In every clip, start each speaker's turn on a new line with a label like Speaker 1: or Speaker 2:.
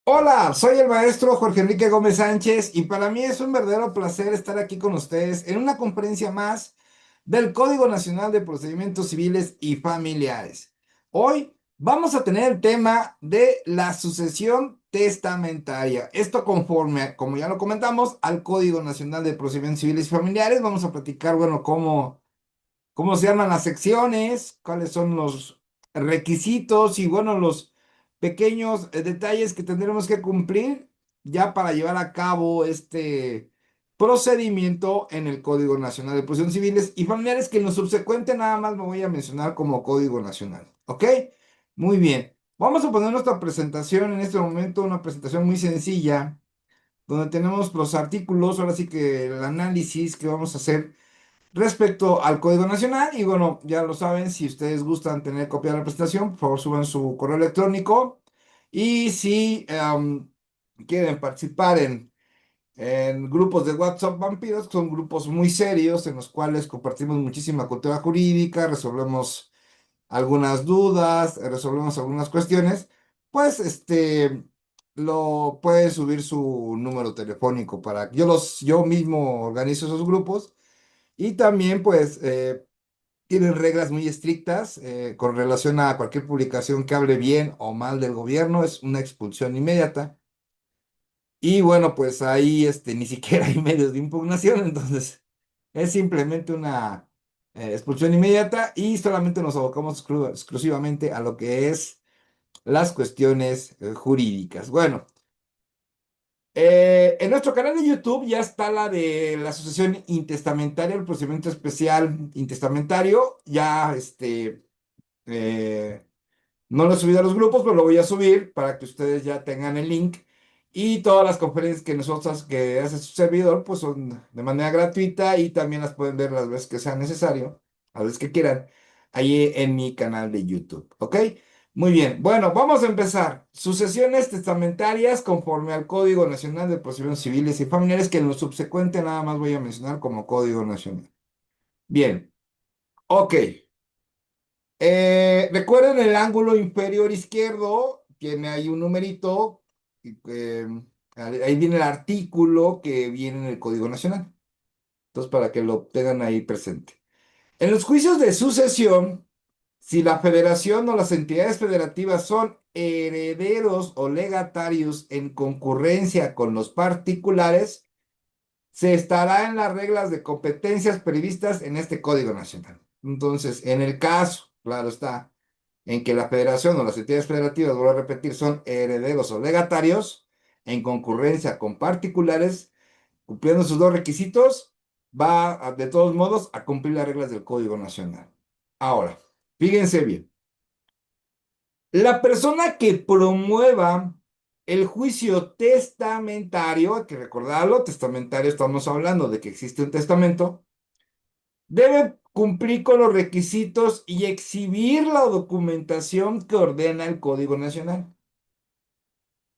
Speaker 1: Hola, soy el maestro Jorge Enrique Gómez Sánchez y para mí es un verdadero placer estar aquí con ustedes en una conferencia más del Código Nacional de Procedimientos Civiles y Familiares. Hoy vamos a tener el tema de la sucesión testamentaria. Esto conforme, como ya lo comentamos, al Código Nacional de Procedimientos Civiles y Familiares. Vamos a platicar, bueno, cómo se llaman las secciones, cuáles son los requisitos y bueno, los pequeños detalles que tendremos que cumplir ya para llevar a cabo este procedimiento en el Código Nacional de Procedimientos Civiles y Familiares, que en lo subsecuente nada más me voy a mencionar como Código Nacional. ¿Ok? Muy bien. Vamos a poner nuestra presentación en este momento, una presentación muy sencilla, donde tenemos los artículos, ahora sí que el análisis que vamos a hacer respecto al Código Nacional. Y bueno, ya lo saben, si ustedes gustan tener copia de la presentación, por favor suban su correo electrónico. Y si quieren participar en grupos de WhatsApp Vampiros, que son grupos muy serios en los cuales compartimos muchísima cultura jurídica, resolvemos algunas dudas, resolvemos algunas cuestiones, pues lo pueden subir su número telefónico para que yo mismo organizo esos grupos. Y también, pues, tienen reglas muy estrictas con relación a cualquier publicación que hable bien o mal del gobierno, es una expulsión inmediata. Y bueno, pues ahí ni siquiera hay medios de impugnación, entonces es simplemente una expulsión inmediata y solamente nos abocamos exclusivamente a lo que es las cuestiones jurídicas. Bueno. En nuestro canal de YouTube ya está la de la sucesión intestamentaria, el procedimiento especial intestamentario. Ya eh, no lo he subido a los grupos, pero lo voy a subir para que ustedes ya tengan el link. Y todas las conferencias que nosotros, que hace su servidor, pues son de manera gratuita y también las pueden ver las veces que sea necesario, a las veces que quieran, ahí en mi canal de YouTube. ¿Ok? Muy bien. Bueno, vamos a empezar. Sucesiones testamentarias conforme al Código Nacional de Procedimientos Civiles y Familiares, que en lo subsecuente nada más voy a mencionar como Código Nacional. Bien. Ok. Recuerden el ángulo inferior izquierdo, tiene ahí un numerito, y, ahí viene el artículo que viene en el Código Nacional. Entonces, para que lo tengan ahí presente. En los juicios de sucesión, si la federación o las entidades federativas son herederos o legatarios en concurrencia con los particulares, se estará en las reglas de competencias previstas en este Código Nacional. Entonces, en el caso, claro está, en que la federación o las entidades federativas, vuelvo a repetir, son herederos o legatarios en concurrencia con particulares, cumpliendo sus dos requisitos, de todos modos a cumplir las reglas del Código Nacional. Ahora, fíjense bien, la persona que promueva el juicio testamentario, hay que recordarlo, testamentario estamos hablando de que existe un testamento, debe cumplir con los requisitos y exhibir la documentación que ordena el Código Nacional.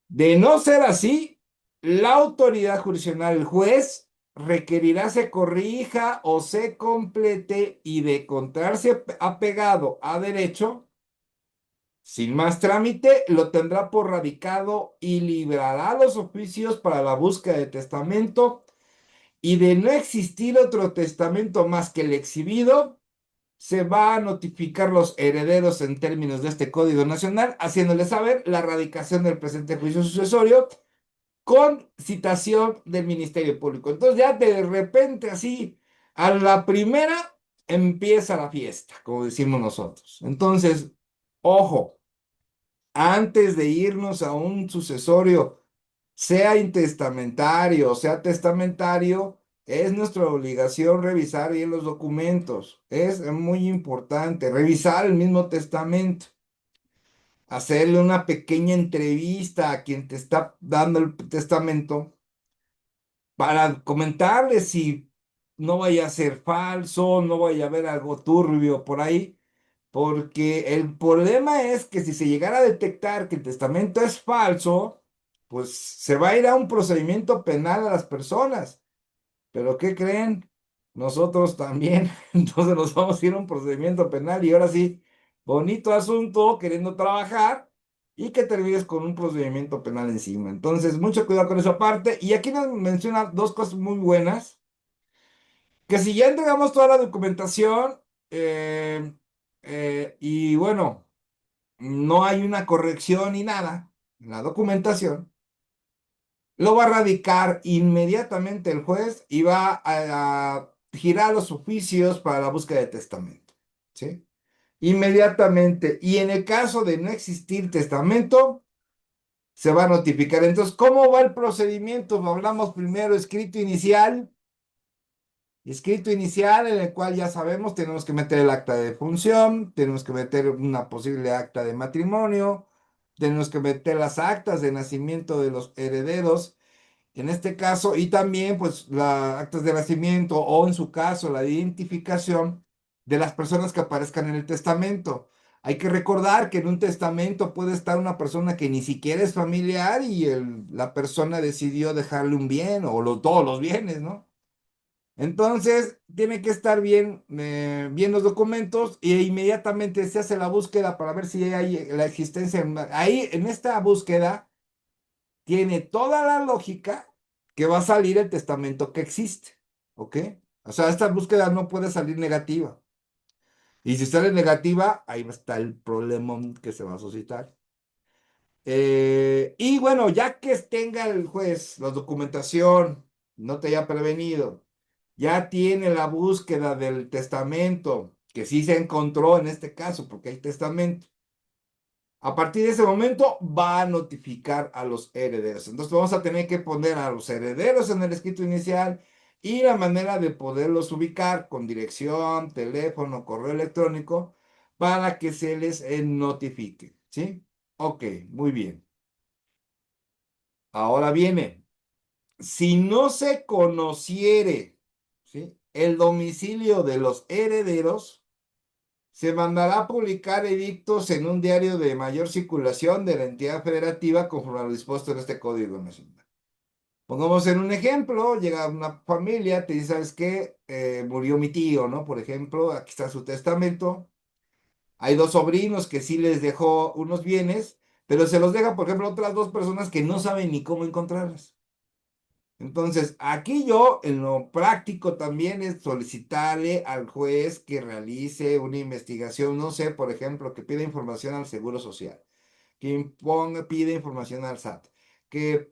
Speaker 1: De no ser así, la autoridad jurisdiccional, el juez, requerirá se corrija o se complete y de encontrarse apegado a derecho, sin más trámite, lo tendrá por radicado y librará los oficios para la búsqueda de testamento y de no existir otro testamento más que el exhibido se va a notificar los herederos en términos de este Código Nacional, haciéndoles saber la radicación del presente juicio sucesorio con citación del Ministerio Público. Entonces ya de repente así, a la primera empieza la fiesta, como decimos nosotros. Entonces, ojo, antes de irnos a un sucesorio, sea intestamentario o sea testamentario, es nuestra obligación revisar bien los documentos. Es muy importante revisar el mismo testamento, hacerle una pequeña entrevista a quien te está dando el testamento para comentarle si no vaya a ser falso, no vaya a haber algo turbio por ahí. Porque el problema es que si se llegara a detectar que el testamento es falso, pues se va a ir a un procedimiento penal a las personas. Pero ¿qué creen? Nosotros también. Entonces nos vamos a ir a un procedimiento penal y ahora sí, bonito asunto, queriendo trabajar. y que termines con un procedimiento penal encima. Entonces, mucho cuidado con esa parte. Y aquí nos menciona dos cosas muy buenas, que si ya entregamos toda la documentación y bueno, no hay una corrección ni nada en la documentación, lo va a radicar inmediatamente el juez y va a girar los oficios para la búsqueda de testamento, ¿sí? Inmediatamente. Y en el caso de no existir testamento, se va a notificar. Entonces, ¿cómo va el procedimiento? Hablamos primero escrito inicial en el cual ya sabemos, tenemos que meter el acta de función, tenemos que meter una posible acta de matrimonio, tenemos que meter las actas de nacimiento de los herederos, en este caso, y también pues las actas de nacimiento o en su caso la identificación de las personas que aparezcan en el testamento. Hay que recordar que en un testamento puede estar una persona que ni siquiera es familiar y la persona decidió dejarle un bien o todos los bienes, ¿no? Entonces, tiene que estar bien los documentos e inmediatamente se hace la búsqueda para ver si hay la existencia. Ahí, en esta búsqueda, tiene toda la lógica que va a salir el testamento que existe, ¿ok? O sea, esta búsqueda no puede salir negativa. Y si sale negativa, ahí va a estar el problema que se va a suscitar. Y bueno, ya que tenga el juez la documentación, no te haya prevenido, ya tiene la búsqueda del testamento, que sí se encontró en este caso, porque hay testamento. A partir de ese momento va a notificar a los herederos. Entonces vamos a tener que poner a los herederos en el escrito inicial y la manera de poderlos ubicar con dirección, teléfono, correo electrónico para que se les notifique. ¿Sí? Ok, muy bien. Ahora viene, si no se conociere, ¿sí?, el domicilio de los herederos, se mandará a publicar edictos en un diario de mayor circulación de la entidad federativa conforme a lo dispuesto en este Código Nacional. Pongamos en un ejemplo, llega una familia, te dice, ¿sabes qué? Murió mi tío, ¿no? Por ejemplo, aquí está su testamento. Hay dos sobrinos que sí les dejó unos bienes, pero se los deja, por ejemplo, a otras dos personas que no saben ni cómo encontrarlas. Entonces, aquí yo en lo práctico también es solicitarle al juez que realice una investigación, no sé, por ejemplo, que pida información al Seguro Social, que pide información al SAT, que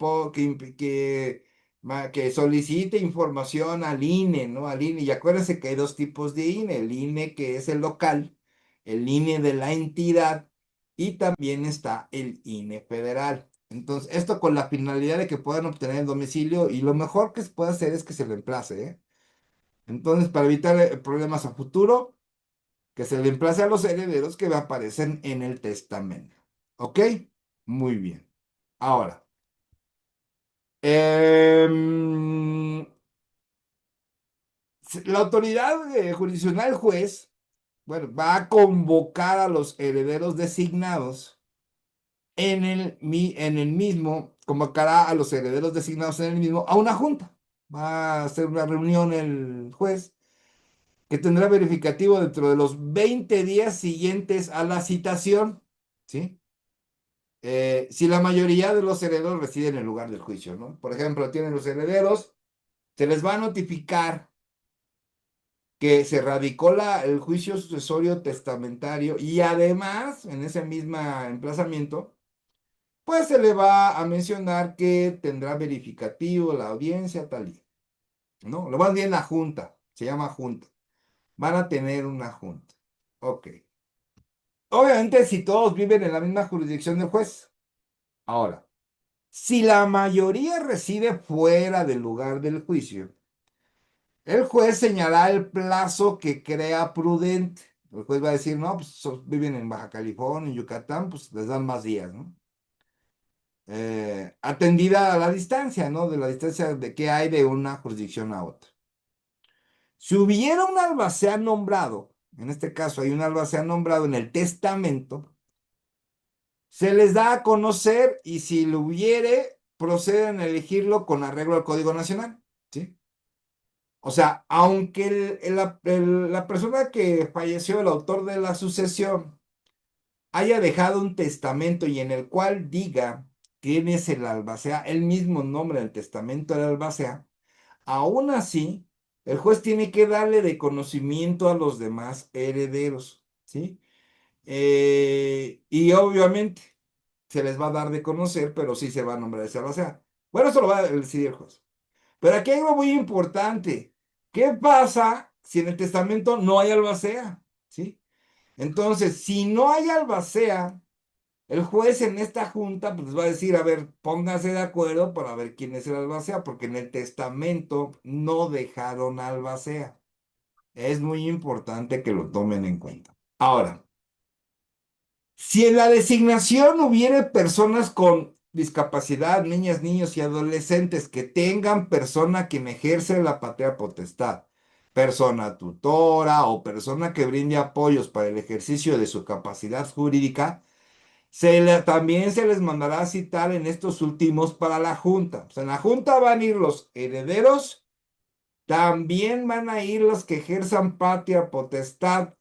Speaker 1: solicite información al INE, ¿no? Al INE. Y acuérdense que hay dos tipos de INE, el INE que es el local, el INE de la entidad, y también está el INE federal. Entonces, esto con la finalidad de que puedan obtener el domicilio y lo mejor que se puede hacer es que se reemplace, ¿eh? Entonces, para evitar problemas a futuro, que se reemplace a los herederos que aparecen en el testamento. ¿Ok? Muy bien. Ahora, em, la autoridad jurisdiccional, el juez, bueno, va a convocar a los herederos designados en el mismo, convocará a los herederos designados en el mismo a una junta. Va a hacer una reunión el juez que tendrá verificativo dentro de los 20 días siguientes a la citación, ¿sí? Si la mayoría de los herederos residen en el lugar del juicio, ¿no? Por ejemplo, tienen los herederos, se les va a notificar que se radicó el juicio sucesorio testamentario y además, en ese mismo emplazamiento, pues se le va a mencionar que tendrá verificativo la audiencia tal y, ¿no? Lo más bien la junta, se llama junta. Van a tener una junta. Ok. Obviamente si todos viven en la misma jurisdicción del juez. Ahora, si la mayoría reside fuera del lugar del juicio, el juez señalará el plazo que crea prudente. El juez va a decir, no, pues viven en Baja California, en Yucatán, pues les dan más días, ¿no? Atendida a la distancia, ¿no? De la distancia de que hay de una jurisdicción a otra. Si hubiera un albacea nombrado, en este caso hay un albacea nombrado en el testamento, se les da a conocer y si lo hubiere, proceden a elegirlo con arreglo al Código Nacional, ¿sí? O sea, aunque la persona que falleció, el autor de la sucesión, haya dejado un testamento y en el cual diga quién es el albacea, el mismo nombre del testamento del albacea, aún así, el juez tiene que darle de conocimiento a los demás herederos, ¿sí? Y obviamente se les va a dar de conocer, pero sí se va a nombrar ese albacea. Bueno, eso lo va a decidir el juez. Pero aquí hay algo muy importante. ¿Qué pasa si en el testamento no hay albacea? ¿Sí? Entonces, si no hay albacea, el juez en esta junta pues va a decir, a ver, pónganse de acuerdo para ver quién es el albacea, porque en el testamento no dejaron albacea. Es muy importante que lo tomen en cuenta. Ahora, si en la designación hubiere personas con discapacidad, niñas, niños y adolescentes que tengan persona quien ejerce la patria potestad, persona tutora o persona que brinde apoyos para el ejercicio de su capacidad jurídica, también se les mandará a citar en estos últimos para la Junta. O sea, en la Junta van a ir los herederos, también van a ir los que ejerzan patria potestad,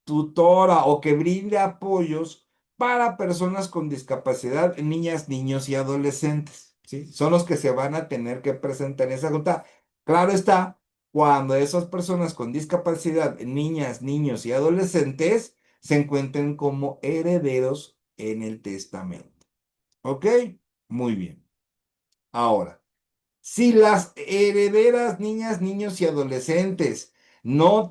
Speaker 1: tutora o que brinde apoyos para personas con discapacidad, niñas, niños y adolescentes. ¿Sí? Son los que se van a tener que presentar en esa Junta. Claro está, cuando esas personas con discapacidad, niñas, niños y adolescentes, se encuentren como herederos en el testamento. ¿Ok? Muy bien. Ahora, si las herederas, niñas, niños y adolescentes no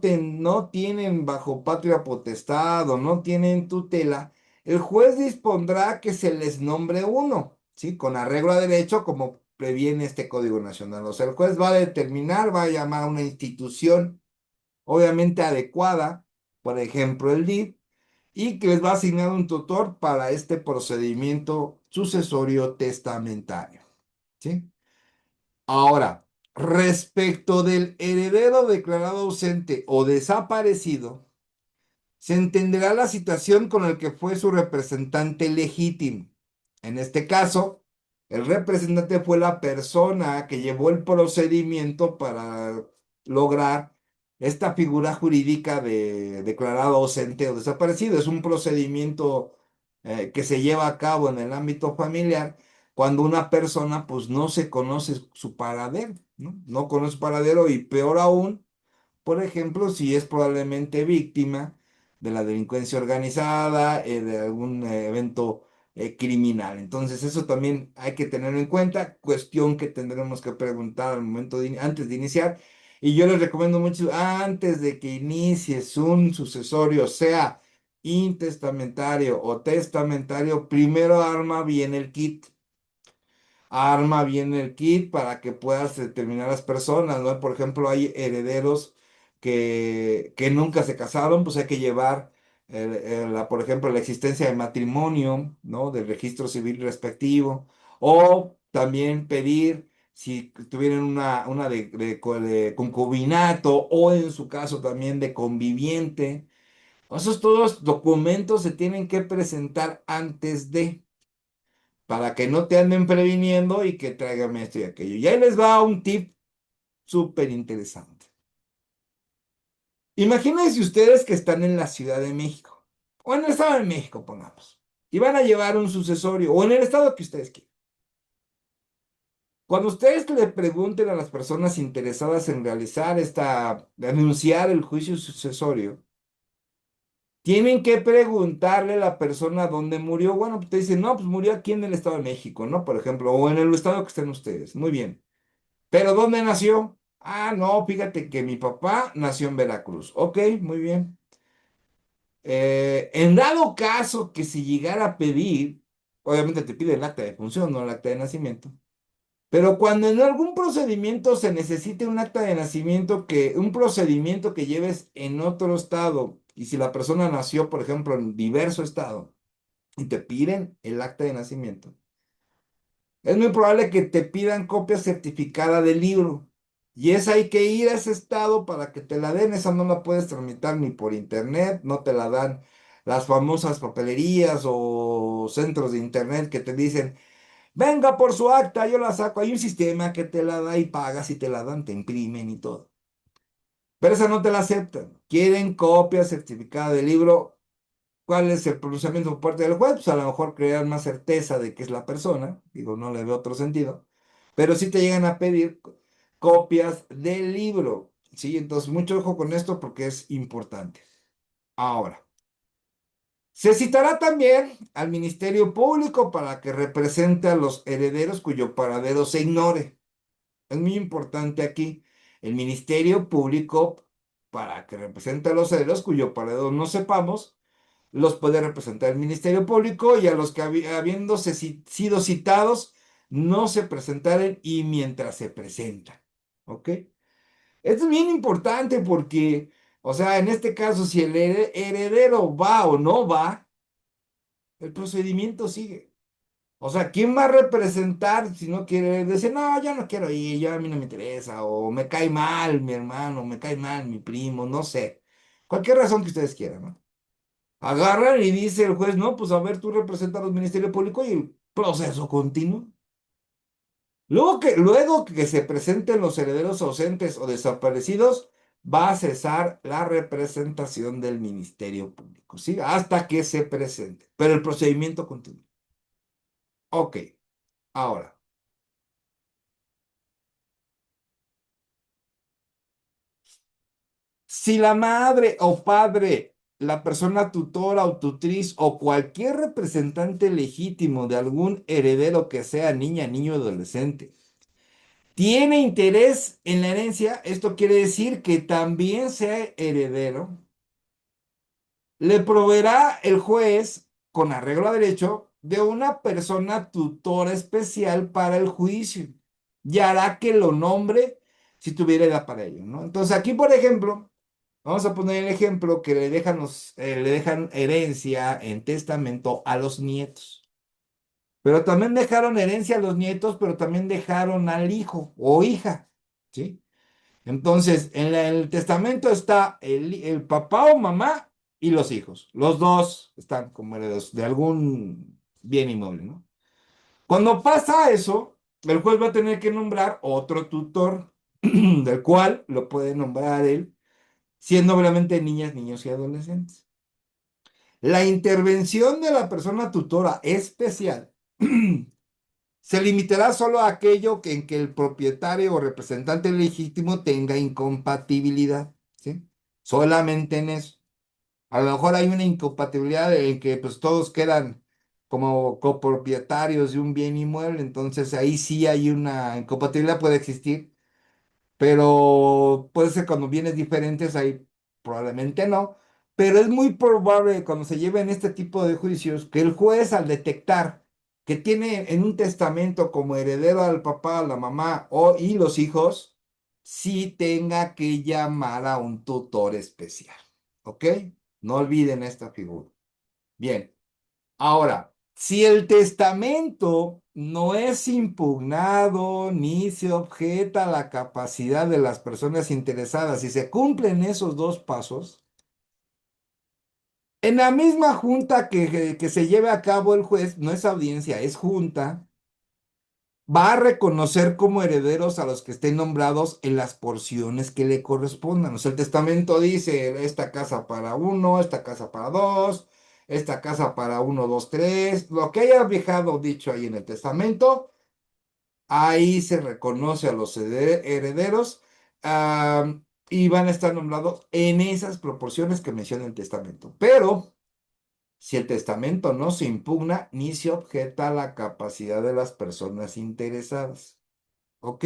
Speaker 1: tienen bajo patria potestad o no tienen tutela, el juez dispondrá que se les nombre uno, ¿sí? Con arreglo a derecho, como previene este Código Nacional. O sea, el juez va a determinar, va a llamar a una institución obviamente adecuada, por ejemplo, el DIF, y que les va a asignar un tutor para este procedimiento sucesorio testamentario, ¿sí? Ahora, respecto del heredero declarado ausente o desaparecido, se entenderá la situación con el que fue su representante legítimo. En este caso, el representante fue la persona que llevó el procedimiento para lograr esta figura jurídica de declarado ausente o desaparecido. Es un procedimiento que se lleva a cabo en el ámbito familiar cuando una persona pues no se conoce su paradero, ¿no? No conoce su paradero y peor aún, por ejemplo, si es probablemente víctima de la delincuencia organizada, de algún evento criminal. Entonces, eso también hay que tenerlo en cuenta, cuestión que tendremos que preguntar al momento antes de iniciar. Y yo les recomiendo mucho, antes de que inicies un sucesorio, sea intestamentario o testamentario, primero arma bien el kit. Arma bien el kit para que puedas determinar las personas, ¿no? Por ejemplo, hay herederos que nunca se casaron, pues hay que llevar, por ejemplo, la existencia de matrimonio, ¿no? Del registro civil respectivo, o también pedir si tuvieran una de concubinato o en su caso también de conviviente. Esos todos documentos se tienen que presentar antes de para que no te anden previniendo y que traigan esto y aquello. Y ahí les va un tip súper interesante. Imagínense ustedes que están en la Ciudad de México, o en el Estado de México, pongamos, y van a llevar un sucesorio, o en el estado que ustedes quieran. Cuando ustedes le pregunten a las personas interesadas en realizar anunciar el juicio sucesorio, tienen que preguntarle a la persona dónde murió. Bueno, pues te dicen, no, pues murió aquí en el Estado de México, ¿no? Por ejemplo, o en el estado que estén ustedes. Muy bien. ¿Pero dónde nació? Ah, no, fíjate que mi papá nació en Veracruz. Ok, muy bien. En dado caso que si llegara a pedir, obviamente te pide el acta de función, no el acta de nacimiento. Pero cuando en algún procedimiento se necesite un acta de nacimiento un procedimiento que lleves en otro estado, y si la persona nació, por ejemplo, en diverso estado, y te piden el acta de nacimiento, es muy probable que te pidan copia certificada del libro. Y esa hay que ir a ese estado para que te la den. Esa no la puedes tramitar ni por internet, no te la dan las famosas papelerías o centros de internet que te dicen, venga por su acta, yo la saco. Hay un sistema que te la da y pagas y te la dan, te imprimen y todo. Pero esa no te la aceptan. Quieren copia certificada del libro ¿Cuál es el pronunciamiento por parte del juez? Pues a lo mejor crear más certeza de que es la persona, digo, no le veo otro sentido, pero sí te llegan a pedir copias del libro, ¿sí? Entonces, mucho ojo con esto porque es importante. Ahora, se citará también al Ministerio Público para que represente a los herederos cuyo paradero se ignore. Es muy importante aquí. El Ministerio Público, para que represente a los herederos cuyo paradero no sepamos, los puede representar el Ministerio Público y a los que habiéndose sido citados no se presentaren y mientras se presentan. ¿Ok? Esto es bien importante porque, o sea, en este caso, si el heredero va o no va, el procedimiento sigue. O sea, ¿quién va a representar si no quiere decir, no, yo no quiero ir, yo a mí no me interesa, o me cae mal mi hermano, me cae mal mi primo, no sé. Cualquier razón que ustedes quieran, ¿no? Agarran y dice el juez, no, pues a ver, tú representas al Ministerio Público y el proceso continúa. Luego que se presenten los herederos ausentes o desaparecidos, va a cesar la representación del Ministerio Público, ¿sí? Hasta que se presente. Pero el procedimiento continúa. Ok, ahora, si la madre o padre, la persona tutora o tutriz o cualquier representante legítimo de algún heredero que sea niña, niño o adolescente, tiene interés en la herencia, esto quiere decir que también sea heredero, le proveerá el juez, con arreglo a derecho, de una persona tutora especial para el juicio y hará que lo nombre si tuviera edad para ello, ¿no? Entonces aquí, por ejemplo, vamos a poner el ejemplo que le dejan herencia en testamento a los nietos. Pero también dejaron herencia a los nietos, pero también dejaron al hijo o hija, ¿sí? Entonces, en el testamento está el papá o mamá y los hijos. Los dos están como herederos de algún bien inmueble, ¿no? Cuando pasa eso, el juez va a tener que nombrar otro tutor, del cual lo puede nombrar él, siendo obviamente niñas, niños y adolescentes. La intervención de la persona tutora especial se limitará solo a aquello en que el propietario o representante legítimo tenga incompatibilidad, ¿sí? Solamente en eso. A lo mejor hay una incompatibilidad en que pues todos quedan como copropietarios de un bien inmueble, entonces ahí sí hay una incompatibilidad, puede existir, pero puede ser cuando bienes diferentes, ahí probablemente no, pero es muy probable cuando se lleven este tipo de juicios que el juez al detectar que tiene en un testamento como heredero al papá, a la mamá y los hijos, sí tenga que llamar a un tutor especial, ¿ok? No olviden esta figura. Bien. Ahora, si el testamento no es impugnado ni se objeta la capacidad de las personas interesadas y se cumplen esos dos pasos, en la misma junta que se lleve a cabo el juez, no es audiencia, es junta, va a reconocer como herederos a los que estén nombrados en las porciones que le correspondan. O sea, el testamento dice esta casa para uno, esta casa para dos, esta casa para uno, dos, tres, lo que haya fijado dicho ahí en el testamento, ahí se reconoce a los herederos, y van a estar nombrados en esas proporciones que menciona el testamento. Pero si el testamento no se impugna ni se objeta la capacidad de las personas interesadas. ¿Ok?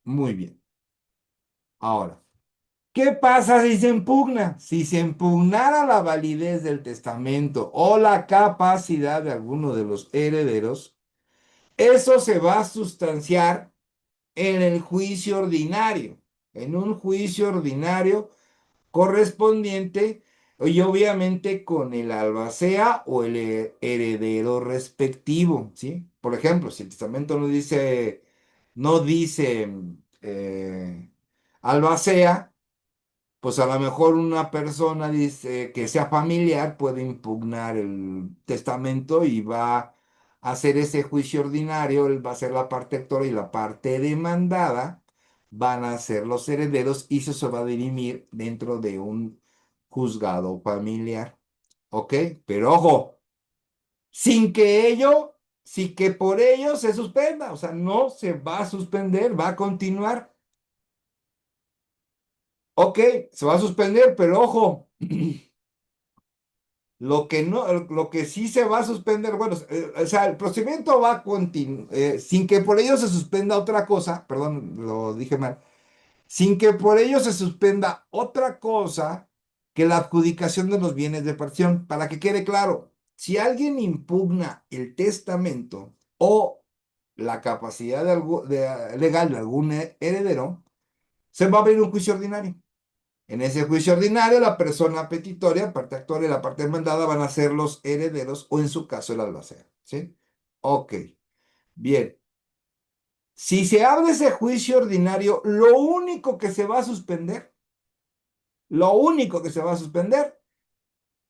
Speaker 1: Muy bien. Ahora, ¿qué pasa si se impugna? Si se impugnara la validez del testamento o la capacidad de alguno de los herederos, eso se va a sustanciar en el juicio ordinario. En un juicio ordinario correspondiente y obviamente con el albacea o el heredero respectivo, ¿sí? Por ejemplo, si el testamento no dice albacea, pues a lo mejor una persona dice que sea familiar puede impugnar el testamento y va a hacer ese juicio ordinario, él va a ser la parte actora y la parte demandada van a ser los herederos y eso se va a dirimir dentro de un juzgado familiar. ¿ok? Pero ojo, sin que ello, sin que por ello se suspenda, o sea, no se va a suspender, va a continuar. Ok, se va a suspender, pero ojo, lo que no, lo que sí se va a suspender, bueno, o sea, el procedimiento va a continuar, sin que por ello se suspenda otra cosa, perdón, lo dije mal, sin que por ello se suspenda otra cosa que la adjudicación de los bienes de partición. Para que quede claro, si alguien impugna el testamento o la capacidad legal de algún heredero, se va a abrir un juicio ordinario. En ese juicio ordinario, la persona petitoria, parte actora y la parte demandada van a ser los herederos o en su caso el albacea. ¿Sí? Ok, bien. Si se abre ese juicio ordinario, lo único que se va a suspender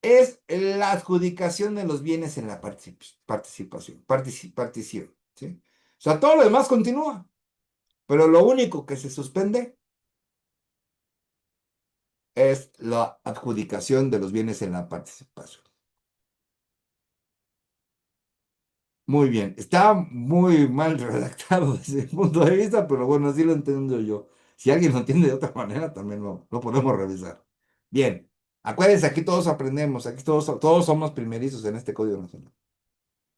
Speaker 1: es la adjudicación de los bienes en la partición. ¿Sí? O sea, todo lo demás continúa, pero lo único que se suspende es la adjudicación de los bienes en la participación. Muy bien, está muy mal redactado desde el punto de vista, pero bueno, así lo entiendo yo. Si alguien lo entiende de otra manera, también lo podemos revisar. Bien, acuérdense, aquí todos aprendemos, aquí todos somos primerizos en este Código Nacional.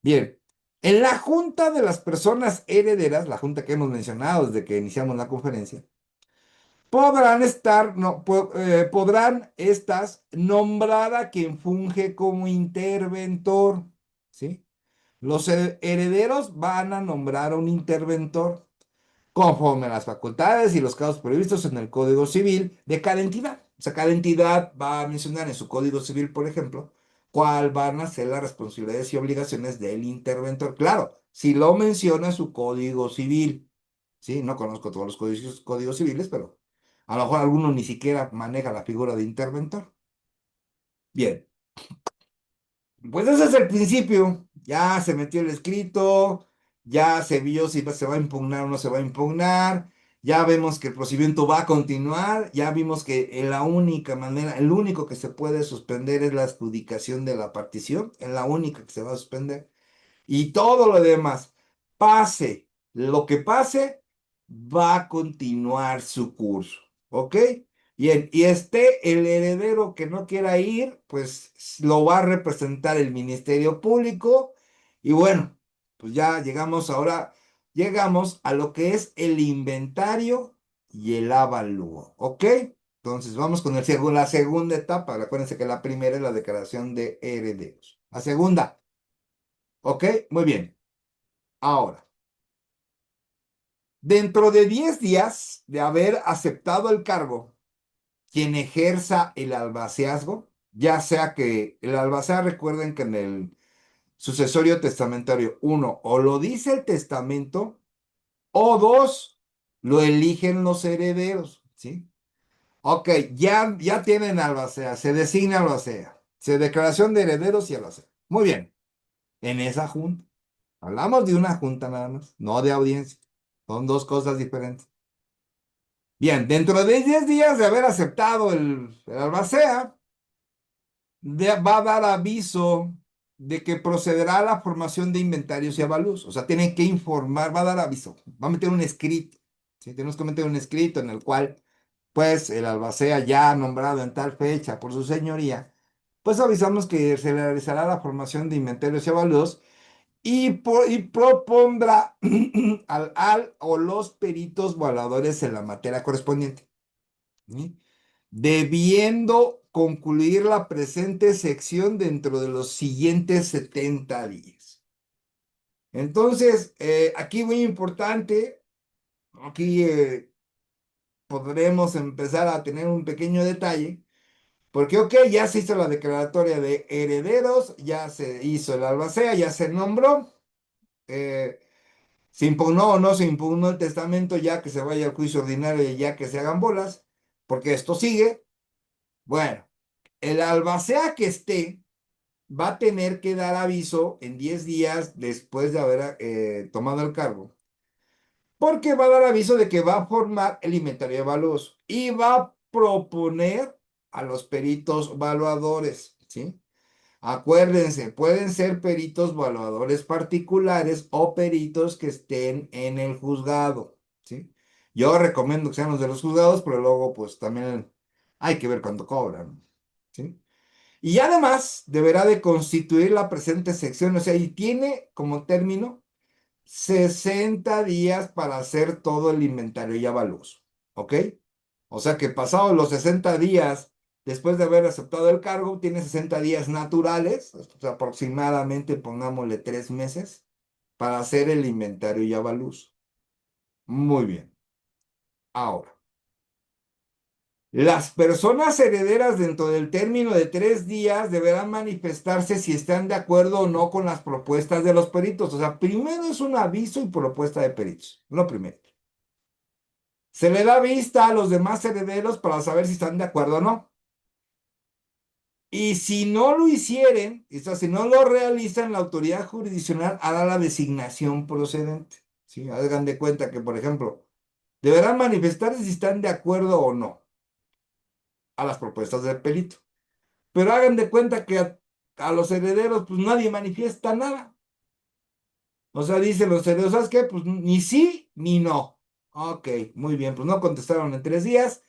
Speaker 1: Bien, en la junta de las personas herederas, la junta que hemos mencionado desde que iniciamos la conferencia, podrán estar, no, podrán estas nombrar a quien funge como interventor, ¿sí? Los herederos van a nombrar a un interventor conforme a las facultades y los casos previstos en el Código Civil de cada entidad. O sea, cada entidad va a mencionar en su Código Civil, por ejemplo, cuál van a ser las responsabilidades y obligaciones del interventor. Claro, si lo menciona su Código Civil, ¿sí? No conozco todos los códigos civiles, pero a lo mejor alguno ni siquiera maneja la figura de interventor. Bien. Pues ese es el principio. Ya se metió el escrito, ya se vio si se va a impugnar o no se va a impugnar, ya vemos que el procedimiento va a continuar, ya vimos que la única manera, el único que se puede suspender es la adjudicación de la partición, es la única que se va a suspender. Y todo lo demás, pase lo que pase, va a continuar su curso. ¿Ok? Bien, y el heredero que no quiera ir, pues lo va a representar el Ministerio Público. Y bueno, pues ya llegamos a lo que es el inventario y el avalúo. ¿Ok? Entonces vamos con la segunda etapa. Acuérdense que la primera es la declaración de herederos. La segunda. ¿Ok? Muy bien. Ahora, dentro de 10 días de haber aceptado el cargo, quien ejerza el albaceazgo, ya sea que el albacea, recuerden que en el sucesorio testamentario, uno, o lo dice el testamento, o dos, lo eligen los herederos, ¿sí? Ok, ya tienen albacea, se designa albacea, se declaración de herederos y albacea. Muy bien, en esa junta. Hablamos de una junta nada más, no de audiencia. Son dos cosas diferentes. Bien, dentro de 10 días de haber aceptado el albacea, va a dar aviso de que procederá a la formación de inventarios y avalúos. O sea, tienen que informar, va a dar aviso, va a meter un escrito. ¿Sí? Tenemos que meter un escrito en el cual, pues, el albacea ya nombrado en tal fecha por su señoría, pues avisamos que se realizará la formación de inventarios y avalúos y propondrá al o los peritos valadores en la materia correspondiente. ¿Sí? Debiendo concluir la presente sección dentro de los siguientes 70 días. Entonces, aquí muy importante, aquí podremos empezar a tener un pequeño detalle, porque, ok, ya se hizo la declaratoria de herederos, ya se hizo el albacea, ya se nombró, eh, se impugnó o no se impugnó el testamento, ya que se vaya al juicio ordinario y ya que se hagan bolas, porque esto sigue. Bueno, el albacea que esté va a tener que dar aviso en 10 días después de haber tomado el cargo, porque va a dar aviso de que va a formar el inventario de evaluos y va a proponer a los peritos evaluadores, ¿sí? Acuérdense, pueden ser peritos evaluadores particulares o peritos que estén en el juzgado, ¿sí? Yo recomiendo que sean los de los juzgados, pero luego pues también hay que ver cuánto cobran, ¿sí? Y además deberá de constituir la presente sección, o sea, y tiene como término 60 días para hacer todo el inventario y avalúos, ¿ok? O sea que pasados los 60 días después de haber aceptado el cargo, tiene 60 días naturales, o sea, aproximadamente pongámosle 3 meses, para hacer el inventario y avalúos. Muy bien. Ahora, las personas herederas dentro del término de 3 días deberán manifestarse si están de acuerdo o no con las propuestas de los peritos. O sea, primero es un aviso y propuesta de peritos. Lo primero. Se le da vista a los demás herederos para saber si están de acuerdo o no. Y si no lo hicieren, o sea, si no lo realizan, la autoridad jurisdiccional hará la designación procedente. ¿Sí? Hagan de cuenta que, por ejemplo, deberán manifestarse si están de acuerdo o no a las propuestas del perito. Pero hagan de cuenta que a los herederos, pues nadie manifiesta nada. O sea, dicen los herederos, ¿sabes qué? Pues ni sí ni no. Ok, muy bien, pues no contestaron en 3 días.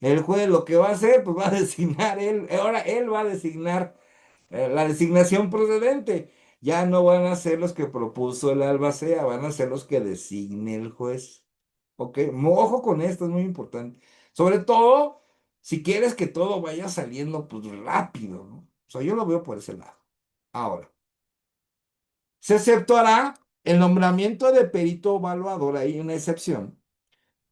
Speaker 1: El juez lo que va a hacer, pues va a designar él, ahora él va a designar la designación procedente. Ya no van a ser los que propuso el albacea, van a ser los que designe el juez. ¿Ok? Ojo con esto, es muy importante. Sobre todo, si quieres que todo vaya saliendo pues rápido, ¿no? O sea, yo lo veo por ese lado. Ahora, se aceptará el nombramiento de perito evaluador, hay una excepción,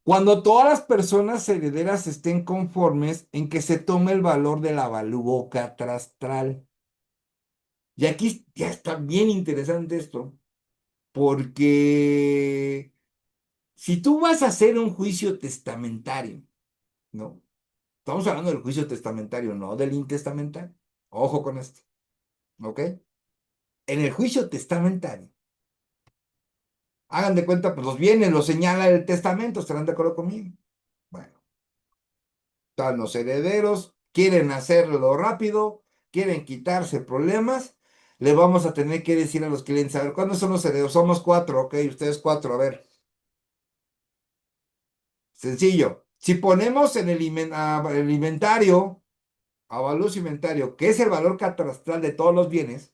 Speaker 1: cuando todas las personas herederas estén conformes en que se tome el valor del avalúo catastral. Y aquí ya está bien interesante esto, porque si tú vas a hacer un juicio testamentario, ¿no? Estamos hablando del juicio testamentario, no del intestamentario. Ojo con esto, ¿ok? En el juicio testamentario, hagan de cuenta, pues los bienes los señala el testamento, ¿estarán de acuerdo conmigo? Bueno, están los herederos, quieren hacerlo rápido, quieren quitarse problemas, le vamos a tener que decir a los clientes, a ver, ¿cuándo son los herederos? Somos 4, ok, ustedes 4, a ver. Sencillo. Si ponemos en el inventario, avalúo inventario, que es el valor catastral de todos los bienes,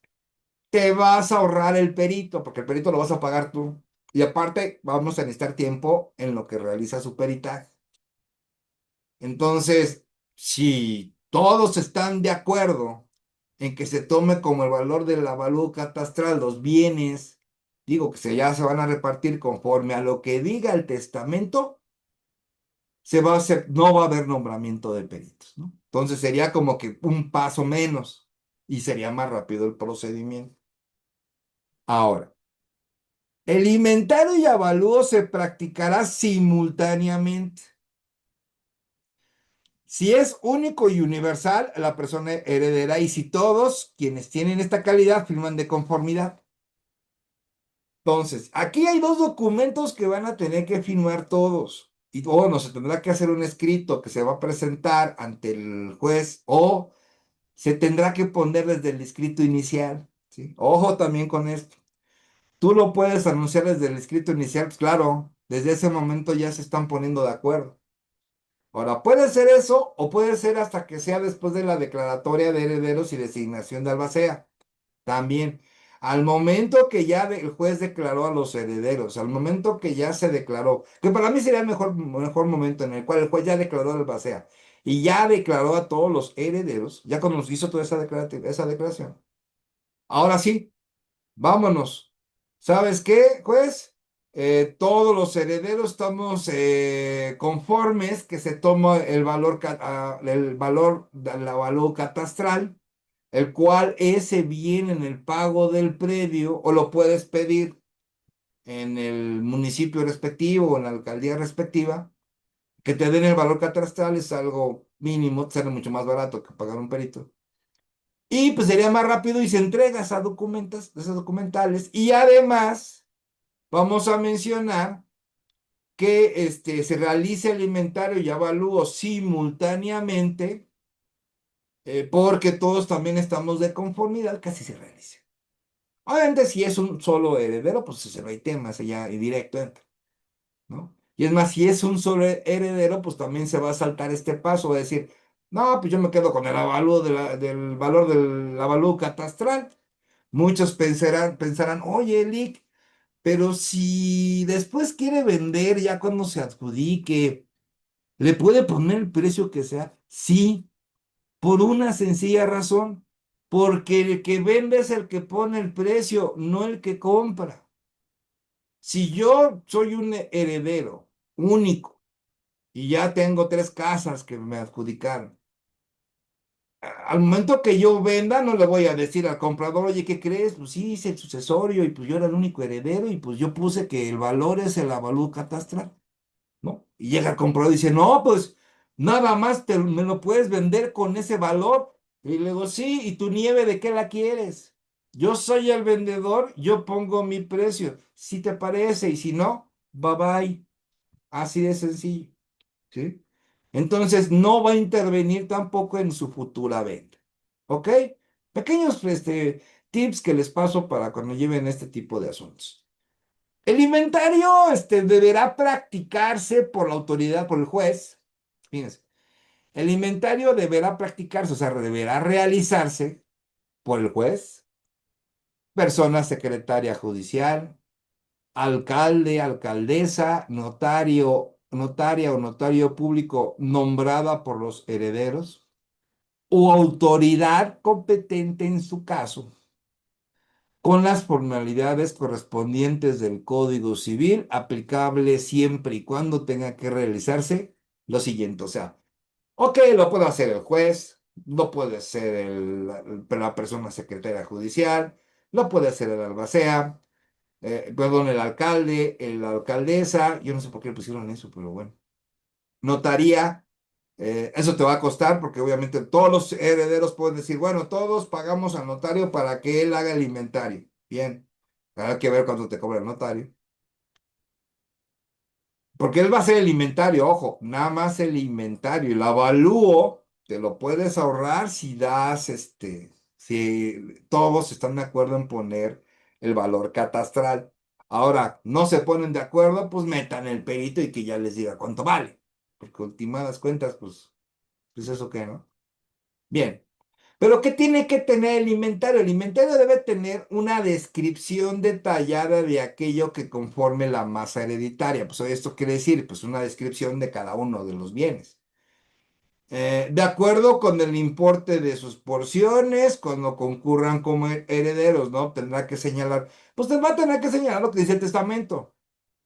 Speaker 1: te vas a ahorrar el perito, porque el perito lo vas a pagar tú. Y aparte, vamos a necesitar tiempo en lo que realiza su peritaje. Entonces, si todos están de acuerdo en que se tome como el valor del avalúo catastral los bienes, digo que ya se van a repartir conforme a lo que diga el testamento, se va a hacer, no va a haber nombramiento de peritos, ¿no? Entonces sería como que un paso menos y sería más rápido el procedimiento. Ahora, el inventario y avalúo se practicará simultáneamente. Si es único y universal, la persona heredera y si todos quienes tienen esta calidad firman de conformidad. Entonces, aquí hay dos documentos que van a tener que firmar todos. Y no se tendrá que hacer un escrito que se va a presentar ante el juez o se tendrá que poner desde el escrito inicial, ¿sí? Ojo también con esto. Tú lo puedes anunciar desde el escrito inicial, pues claro, desde ese momento ya se están poniendo de acuerdo. Ahora, puede ser eso o puede ser hasta que sea después de la declaratoria de herederos y designación de albacea. También, al momento que ya el juez declaró a los herederos, al momento que ya se declaró, que para mí sería el mejor momento en el cual el juez ya declaró al albacea y ya declaró a todos los herederos, ya cuando nos hizo toda esa declaración. Ahora sí, vámonos. ¿Sabes qué, juez? Todos los herederos estamos conformes que se toma el valor del avalúo catastral, el cual ese viene en el pago del predio o lo puedes pedir en el municipio respectivo o en la alcaldía respectiva, que te den el valor catastral es algo mínimo, te sale mucho más barato que pagar un perito. Y pues sería más rápido y se entrega esas documentales. Y además, vamos a mencionar que se realice el inventario y avalúo simultáneamente porque todos también estamos de conformidad, casi se realiza. Obviamente, si es un solo heredero, pues se no hay temas, allá y directo entra, ¿no? Y es más, si es un solo heredero, pues también se va a saltar este paso, va a decir, no, pues yo me quedo con el avalúo del valor del avalúo catastral. Muchos pensarán, oye, Lick, pero si después quiere vender, ya cuando se adjudique, ¿le puede poner el precio que sea? Sí, por una sencilla razón, porque el que vende es el que pone el precio, no el que compra. Si yo soy un heredero único y ya tengo 3 casas que me adjudicaron, al momento que yo venda, no le voy a decir al comprador, oye, ¿qué crees? Pues sí, hice el sucesorio y pues yo era el único heredero y pues yo puse que el valor es el avalúo catastral, ¿no? Y llega el comprador y dice, no, pues nada más me lo puedes vender con ese valor. Y le digo, sí, ¿y tu nieve de qué la quieres? Yo soy el vendedor, yo pongo mi precio. Si te parece y si no, bye bye. Así de sencillo, ¿sí? Entonces no va a intervenir tampoco en su futura venta, ¿ok? Pequeños tips que les paso para cuando lleven este tipo de asuntos. El inventario deberá practicarse por la autoridad, por el juez. Fíjense, el inventario deberá practicarse, o sea, deberá realizarse por el juez, persona secretaria judicial, alcalde, alcaldesa, notario, notaria o notario público nombrada por los herederos o autoridad competente en su caso, con las formalidades correspondientes del Código Civil, aplicable siempre y cuando tenga que realizarse lo siguiente. O sea, ok, lo puede hacer el juez, lo puede hacer la persona secretaria judicial, lo puede hacer el albacea, perdón, el alcalde, la alcaldesa, yo no sé por qué le pusieron eso, pero bueno. Notaría, eso te va a costar porque obviamente todos los herederos pueden decir, bueno, todos pagamos al notario para que él haga el inventario. Bien, hay que ver cuánto te cobra el notario. Porque él va a hacer el inventario, ojo, nada más el inventario. El avalúo te lo puedes ahorrar si das, si todos están de acuerdo en poner el valor catastral. Ahora, no se ponen de acuerdo, pues metan el perito y que ya les diga cuánto vale. Porque ultimadas cuentas, pues eso qué, ¿no? Bien. Pero ¿qué tiene que tener el inventario? El inventario debe tener una descripción detallada de aquello que conforme la masa hereditaria. Pues esto quiere decir, pues una descripción de cada uno de los bienes. De acuerdo con el importe de sus porciones, cuando concurran como herederos, ¿no? Tendrá que señalar, pues va a tener que señalar lo que dice el testamento.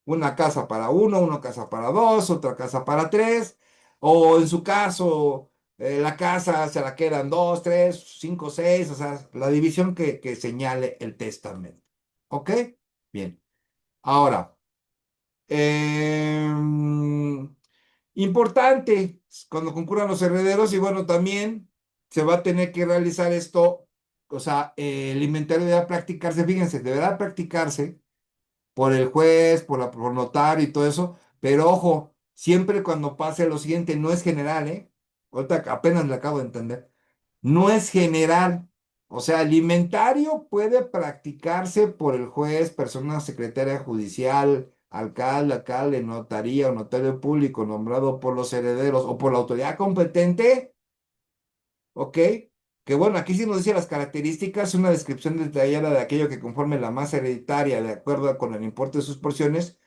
Speaker 1: Una casa para uno, una casa para dos, otra casa para tres, o en su caso, la casa se la quedan dos, tres, cinco, seis, o sea, la división que señale el testamento. ¿Ok? Bien. Ahora, em, importante, cuando concurran los herederos, y bueno, también se va a tener que realizar esto, o sea, el inventario deberá practicarse, fíjense, deberá practicarse por el juez, por notario y todo eso, pero ojo, siempre cuando pase lo siguiente, no es general, ¿eh? Ahorita apenas le acabo de entender. No es general. O sea, el inventario puede practicarse por el juez, persona secretaria judicial, alcalde, notaría o notario público nombrado por los herederos o por la autoridad competente, ¿ok? Que bueno, aquí sí nos dice las características, una descripción detallada de aquello que conforme la masa hereditaria de acuerdo con el importe de sus porciones.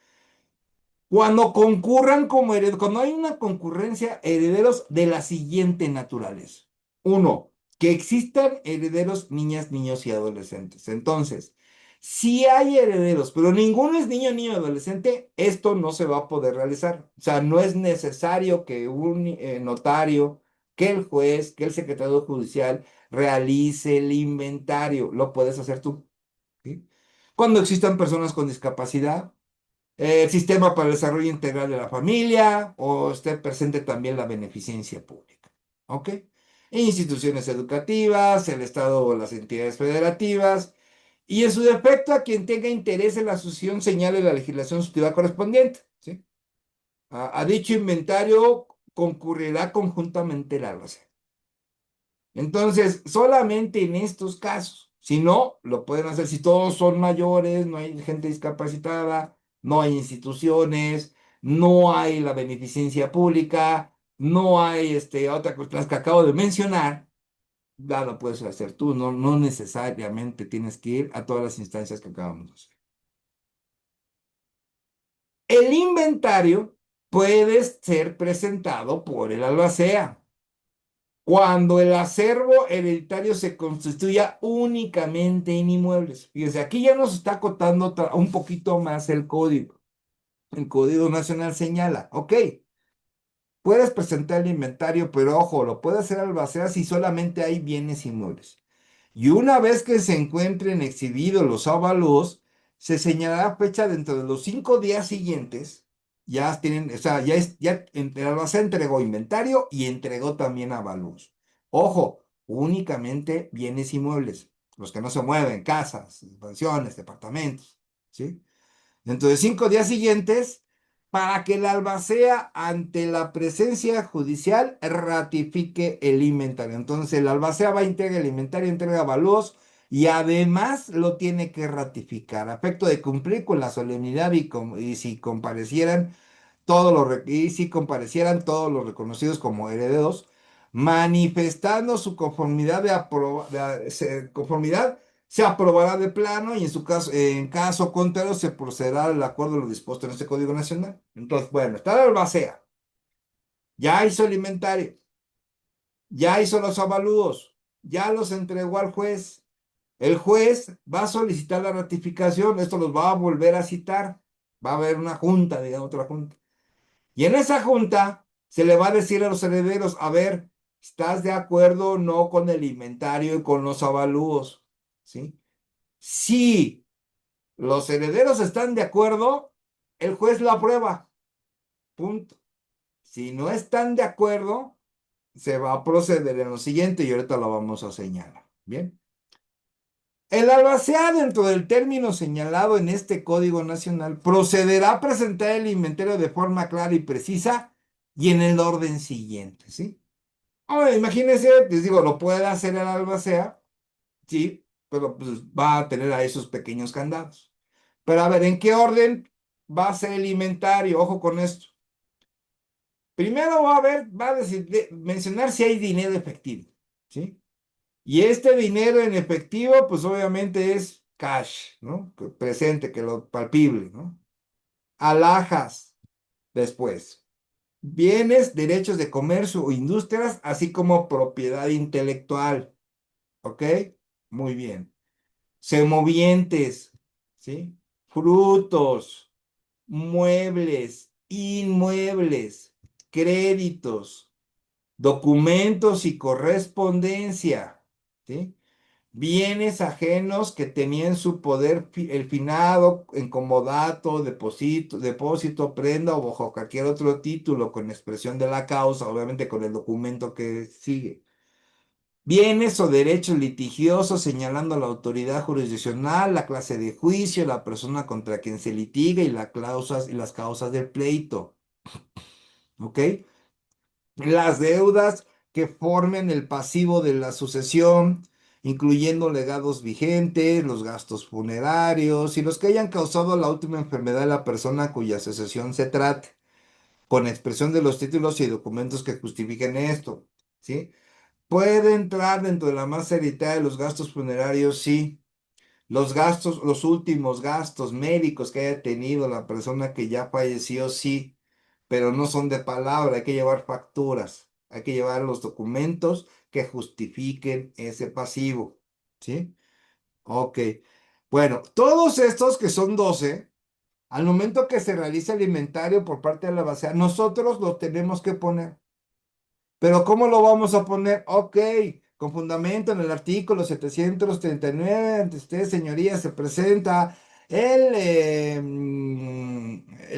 Speaker 1: Cuando concurran como herederos, cuando hay una concurrencia, herederos de la siguiente naturaleza. Uno, que existan herederos niñas, niños y adolescentes. Entonces, si hay herederos, pero ninguno es niño, niño, adolescente, esto no se va a poder realizar. O sea, no es necesario que un notario, que el juez, que el secretario judicial realice el inventario. Lo puedes hacer tú. ¿Sí? Cuando existan personas con discapacidad, el sistema para el desarrollo integral de la familia o esté presente también la beneficencia pública. ¿Ok? Instituciones educativas, el Estado o las entidades federativas, y en su defecto a quien tenga interés en la sucesión señale la legislación sustantiva correspondiente. ¿Sí? A dicho inventario concurrirá conjuntamente la albacea. Entonces, solamente en estos casos, si no, lo pueden hacer si todos son mayores, no hay gente discapacitada, no hay instituciones, no hay la beneficencia pública, no hay otra cuestión que acabo de mencionar, ya lo puedes hacer tú, no, no necesariamente tienes que ir a todas las instancias que acabamos de hacer. El inventario puede ser presentado por el albacea cuando el acervo hereditario se constituya únicamente en inmuebles. Fíjense, aquí ya nos está acotando un poquito más el código. El Código Nacional señala, ok, puedes presentar el inventario, pero ojo, lo puede hacer albacea si solamente hay bienes inmuebles. Y una vez que se encuentren exhibidos los avalúos, se señalará fecha dentro de los 5 días siguientes. Ya tienen, o sea, el albacea entregó inventario y entregó también avalúos. Ojo, únicamente bienes inmuebles, los que no se mueven, casas, mansiones, departamentos, ¿sí? Dentro de 5 días siguientes, para que el albacea ante la presencia judicial ratifique el inventario. Entonces el albacea va a entregar el inventario, entrega avalúos y además lo tiene que ratificar a efecto de cumplir con la solemnidad y si comparecieran y si comparecieran todos los reconocidos como herederos, manifestando su conformidad conformidad, se aprobará de plano y en caso contrario se procederá al acuerdo de lo dispuesto en este Código Nacional. Entonces, bueno, está la albacea, ya hizo el inventario, ya hizo los avalúos, ya los entregó al juez. El juez va a solicitar la ratificación, esto los va a volver a citar, va a haber una junta, digamos, otra junta. Y en esa junta se le va a decir a los herederos, a ver, ¿estás de acuerdo o no con el inventario y con los avalúos? ¿Sí? Si los herederos están de acuerdo, el juez lo aprueba. Punto. Si no están de acuerdo, se va a proceder en lo siguiente y ahorita lo vamos a señalar. Bien. El albacea, dentro del término señalado en este Código Nacional, procederá a presentar el inventario de forma clara y precisa y en el orden siguiente, ¿sí? Ahora, imagínense, les digo, lo puede hacer el albacea, sí, pero pues va a tener a esos pequeños candados. Pero a ver, ¿en qué orden va a ser el inventario? Ojo con esto. Primero va a mencionar si hay dinero efectivo, ¿sí? Y este dinero en efectivo, pues obviamente es cash, ¿no? Presente, que lo palpible, ¿no? Alhajas, después. Bienes, derechos de comercio o industrias, así como propiedad intelectual, ¿ok? Muy bien. Semovientes, ¿sí? Frutos, muebles, inmuebles, créditos, documentos y correspondencia, ¿sí? Bienes ajenos que tenían su poder el finado en comodato, depósito, prenda o bajo cualquier otro título con expresión de la causa, obviamente con el documento que sigue. Bienes o derechos litigiosos señalando la autoridad jurisdiccional, la clase de juicio, la persona contra quien se litiga y las causas del pleito. ¿Ok? Las deudas que formen el pasivo de la sucesión, incluyendo legados vigentes, los gastos funerarios y los que hayan causado la última enfermedad de la persona cuya sucesión se trate, con expresión de los títulos y documentos que justifiquen esto, ¿sí? Puede entrar dentro de la masa hereditaria de los gastos funerarios, sí. Los gastos, los últimos gastos médicos que haya tenido la persona que ya falleció, sí, pero no son de palabra, hay que llevar facturas, hay que llevar los documentos que justifiquen ese pasivo, ¿sí? Ok. Bueno, todos estos que son 12, al momento que se realiza el inventario por parte de la base, nosotros los tenemos que poner. Pero ¿cómo lo vamos a poner? Ok, con fundamento en el artículo 739, ante usted, señoría, se presenta el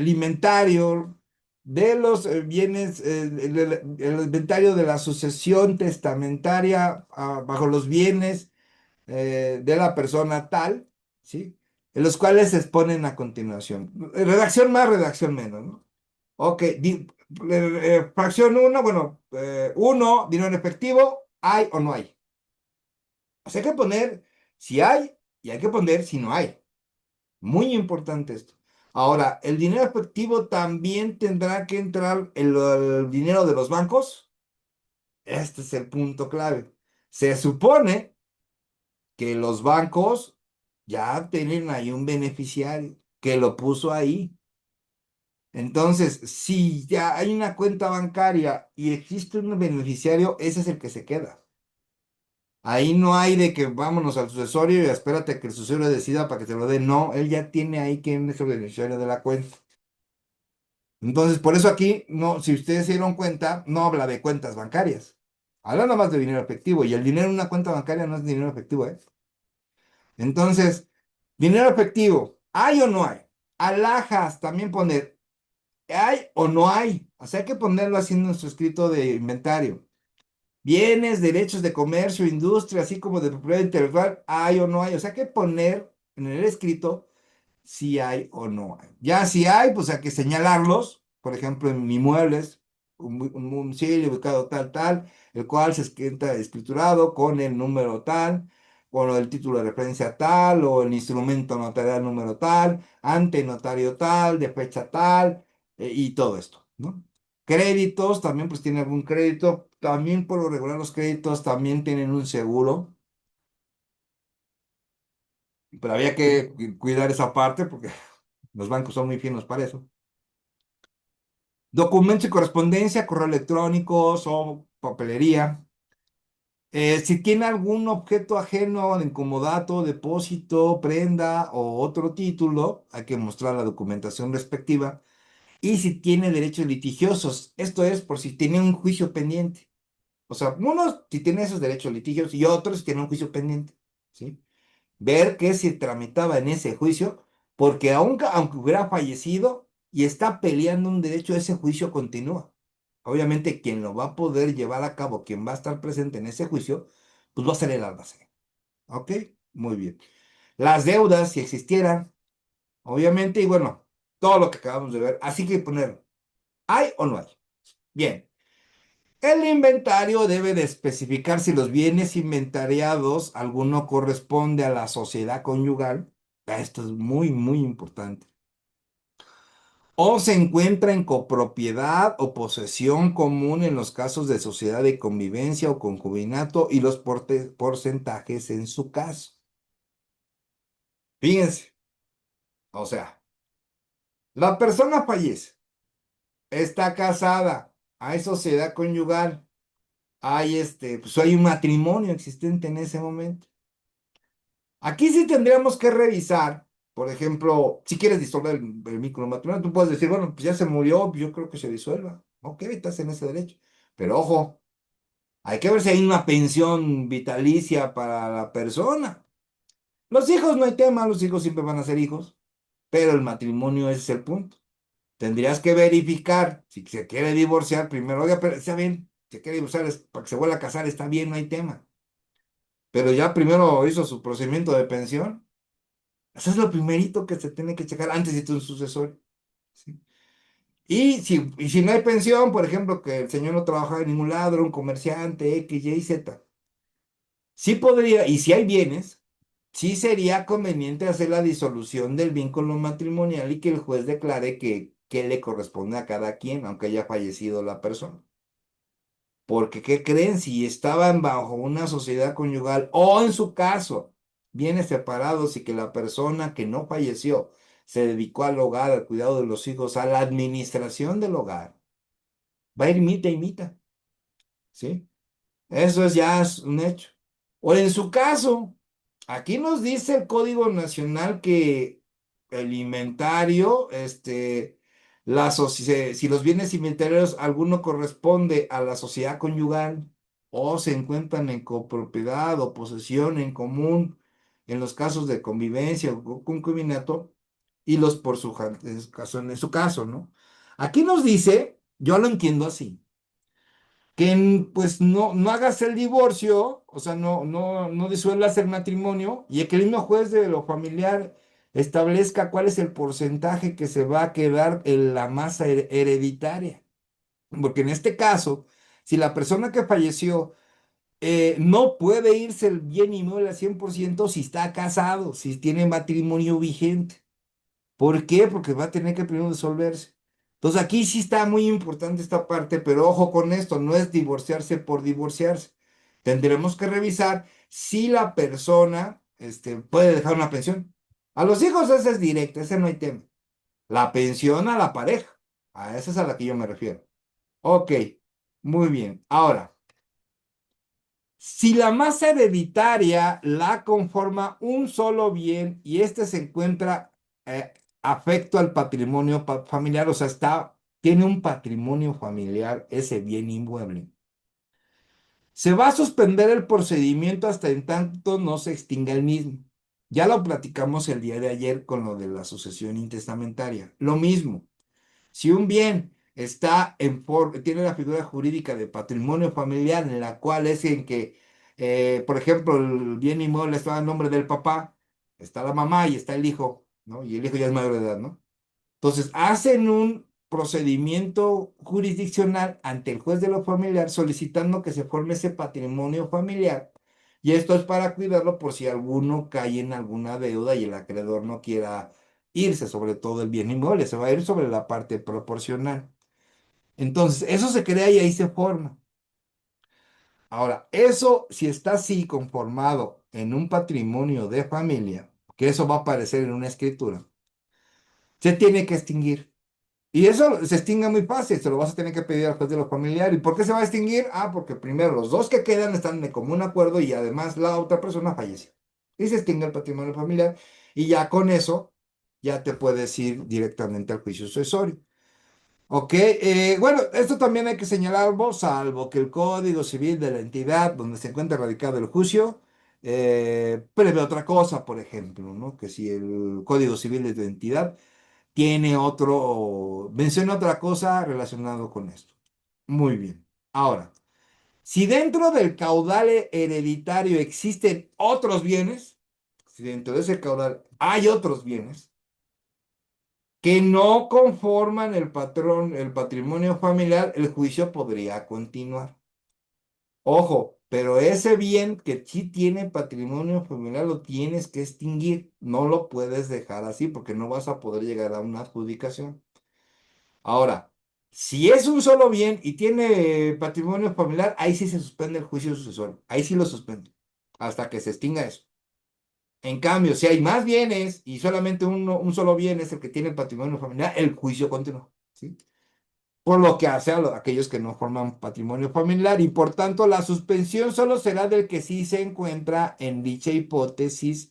Speaker 1: inventario de los bienes, el inventario de la sucesión testamentaria bajo los bienes de la persona tal, ¿sí? En los cuales se exponen a continuación. Redacción más, redacción menos, ¿no? Ok, fracción uno, bueno, 1, dinero en efectivo, ¿hay o no hay? O sea, hay que poner si hay y hay que poner si no hay. Muy importante esto. Ahora, ¿el dinero efectivo también tendrá que entrar el dinero de los bancos? Este es el punto clave. Se supone que los bancos ya tienen ahí un beneficiario que lo puso ahí. Entonces, si ya hay una cuenta bancaria y existe un beneficiario, ese es el que se queda. Ahí no hay de que vámonos al sucesorio y espérate que el sucesorio decida para que te lo dé. No, él ya tiene ahí quién es el beneficiario de la cuenta. Entonces, por eso aquí, no, si ustedes se dieron cuenta, no habla de cuentas bancarias. Habla nada más de dinero efectivo. Y el dinero en una cuenta bancaria no es dinero efectivo, ¿eh? Entonces, dinero efectivo, ¿hay o no hay? Alhajas, también poner, ¿hay o no hay? O sea, hay que ponerlo así en nuestro escrito de inventario. Bienes, derechos de comercio, industria, así como de propiedad intelectual, ¿hay o no hay? O sea, hay que poner en el escrito si hay o no hay. Ya si hay, pues hay que señalarlos. Por ejemplo, en mi muebles, un domicilio ubicado tal, tal, el cual se está escriturado con el número tal, con el título de referencia tal, o el instrumento notarial número tal, ante notario tal, de fecha tal, y todo esto, ¿no? Créditos, también pues tiene algún crédito. También por lo regular los créditos también tienen un seguro, pero había que cuidar esa parte porque los bancos son muy finos para eso. Documentos y correspondencia, correo electrónico o papelería. Si tiene algún objeto ajeno de incomodato, depósito, prenda o otro título, hay que mostrar la documentación respectiva. Y si tiene derechos litigiosos, esto es por si tiene un juicio pendiente. O sea, unos si tiene esos derechos litigiosos y otros si tiene un juicio pendiente. ¿Sí? Ver qué se tramitaba en ese juicio, porque aunque hubiera fallecido y está peleando un derecho, ese juicio continúa. Obviamente, quien lo va a poder llevar a cabo, quien va a estar presente en ese juicio, pues va a ser el albacea. ¿Ok? Muy bien. Las deudas, si existieran, obviamente, y bueno, todo lo que acabamos de ver, así que poner, ¿hay o no hay? Bien. El inventario debe de especificar si los bienes inventariados, alguno corresponde a la sociedad conyugal. Esto es muy, muy importante. O se encuentra en copropiedad o posesión común en los casos de sociedad de convivencia o concubinato y los porcentajes en su caso. Fíjense, o sea, la persona fallece, está casada, hay sociedad conyugal, pues hay un matrimonio existente en ese momento. Aquí sí tendríamos que revisar, por ejemplo, si quieres disolver el vínculo matrimonial, tú puedes decir, bueno, pues ya se murió, yo creo que se disuelva. Ok, estás en ese derecho. Pero ojo, hay que ver si hay una pensión vitalicia para la persona. Los hijos no hay tema, los hijos siempre van a ser hijos, pero el matrimonio ese es el punto. Tendrías que verificar si se quiere divorciar primero, oiga, pero está bien, se quiere divorciar para que se vuelva a casar, está bien, no hay tema. Pero ya primero hizo su procedimiento de pensión. Eso es lo primerito que se tiene que checar antes de tu sucesor. ¿Sí? Y si no hay pensión, por ejemplo, que el señor no trabaja en ningún lado, era un comerciante, X, Y, Z, sí podría, y si hay bienes, sí sería conveniente hacer la disolución del vínculo matrimonial y que el juez declare que le corresponde a cada quien, aunque haya fallecido la persona. Porque, ¿qué creen? Si estaban bajo una sociedad conyugal o en su caso, bienes separados y que la persona que no falleció se dedicó al hogar, al cuidado de los hijos, a la administración del hogar, va a ir mita y mita, ¿sí? Eso ya es un hecho. O en su caso, aquí nos dice el Código Nacional que el inventario, si los bienes inventarios, alguno corresponde a la sociedad conyugal o se encuentran en copropiedad o posesión en común en los casos de convivencia o concubinato y los por en su caso, ¿no? Aquí nos dice, yo lo entiendo así que pues no hagas el divorcio, o sea, no disuelvas el matrimonio y que el mismo juez de lo familiar establezca cuál es el porcentaje que se va a quedar en la masa hereditaria. Porque en este caso, si la persona que falleció no puede irse el bien inmueble al 100% si está casado, si tiene matrimonio vigente. ¿Por qué? Porque va a tener que primero disolverse. Entonces aquí sí está muy importante esta parte, pero ojo con esto, no es divorciarse por divorciarse. Tendremos que revisar si la persona puede dejar una pensión. A los hijos ese es directo, ese no hay tema. La pensión a la pareja, a esa es a la que yo me refiero. Ok, muy bien. Ahora, si la masa hereditaria la conforma un solo bien y este se encuentra afecto al patrimonio familiar, o sea, tiene un patrimonio familiar, ese bien inmueble, se va a suspender el procedimiento hasta en tanto no se extinga el mismo. Ya lo platicamos el día de ayer con lo de la sucesión intestamentaria. Lo mismo. Si un bien tiene la figura jurídica de patrimonio familiar, en la cual es en que, por ejemplo, el bien inmueble está a nombre del papá, está la mamá y está el hijo, ¿no? Y el hijo ya es mayor de edad, ¿no? Entonces, hacen un procedimiento jurisdiccional ante el juez de lo familiar solicitando que se forme ese patrimonio familiar. Y esto es para cuidarlo por si alguno cae en alguna deuda y el acreedor no quiera irse sobre todo el bien inmueble, se va a ir sobre la parte proporcional. Entonces, eso se crea y ahí se forma. Ahora, eso, si está así conformado en un patrimonio de familia, que eso va a aparecer en una escritura, se tiene que extinguir. Y eso se extingue muy fácil, se lo vas a tener que pedir al juez de lo familiar. ¿Y por qué se va a extinguir? Ah, porque primero los dos que quedan están de común acuerdo y además la otra persona falleció. Y se extingue el patrimonio familiar y ya con eso ya te puedes ir directamente al juicio sucesorio. Ok, bueno, esto también hay que señalarlo, salvo que el Código Civil de la entidad donde se encuentra radicado el juicio prevé otra cosa, por ejemplo, ¿no? Que si el Código Civil de tu entidad menciona otra cosa relacionado con esto. Muy bien. Ahora, si dentro del caudal hereditario existen otros bienes, si dentro de ese caudal hay otros bienes que no conforman el patrimonio familiar, el juicio podría continuar. Ojo, pero ese bien que sí tiene patrimonio familiar lo tienes que extinguir. No lo puedes dejar así porque no vas a poder llegar a una adjudicación. Ahora, si es un solo bien y tiene patrimonio familiar, ahí sí se suspende el juicio sucesorio. Ahí sí lo suspende, hasta que se extinga eso. En cambio, si hay más bienes y solamente un solo bien es el que tiene patrimonio familiar, el juicio continúa, ¿sí? Por lo que hace a aquellos que no forman patrimonio familiar y por tanto la suspensión solo será del que sí se encuentra en dicha hipótesis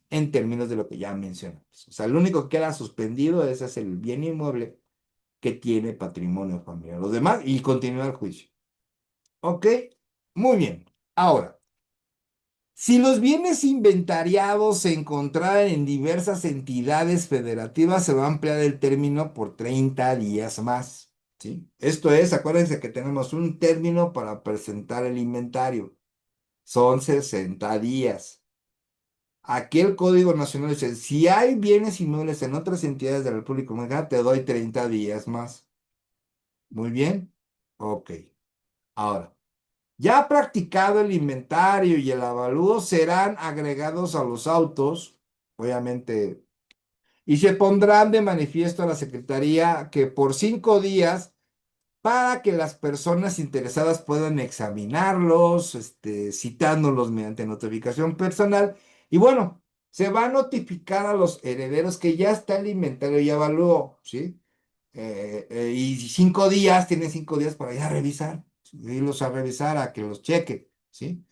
Speaker 1: en términos de lo que ya mencionamos. O sea, el único que queda suspendido ese es el bien inmueble que tiene patrimonio familiar. Los demás, y continúa el juicio. ¿Ok? Muy bien. Ahora, si los bienes inventariados se encontraran en diversas entidades federativas, se va a ampliar el término por 30 días más. ¿Sí? Esto es, acuérdense que tenemos un término para presentar el inventario. Son 60 días. Aquí el Código Nacional dice, si hay bienes inmuebles en otras entidades de la República Dominicana, te doy 30 días más. Muy bien. Ok. Ahora, ya practicado el inventario y el avalúo, serán agregados a los autos, obviamente, y se pondrán de manifiesto a la Secretaría que por 5 días, para que las personas interesadas puedan examinarlos, citándolos mediante notificación personal, y bueno, se va a notificar a los herederos que ya está el inventario y avalúo, ¿sí? Y 5 días, tienen 5 días para ir a revisar, irlos a revisar, a que los cheque, ¿sí?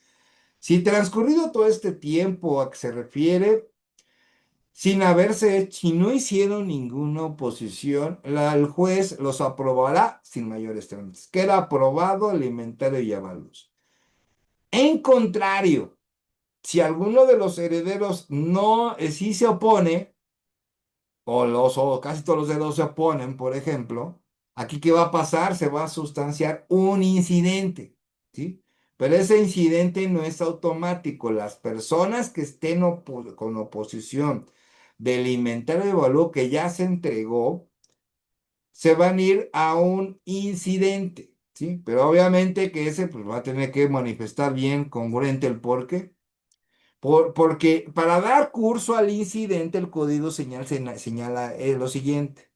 Speaker 1: Si transcurrido todo este tiempo a que se refiere, sin haberse hecho, si no hicieron ninguna oposición, el juez los aprobará sin mayores trámites. Queda aprobado el inventario y avalos. En contrario, si alguno de los herederos no, sí se opone, o casi todos los dedos se oponen, por ejemplo, aquí ¿qué va a pasar? Se va a sustanciar un incidente, ¿sí? Pero ese incidente no es automático. Las personas que estén con oposición del inventario de valor que ya se entregó, se van a ir a un incidente. ¿sí? Pero obviamente que ese pues, va a tener que manifestar bien congruente el porqué. Porque para dar curso al incidente, el código señala lo siguiente.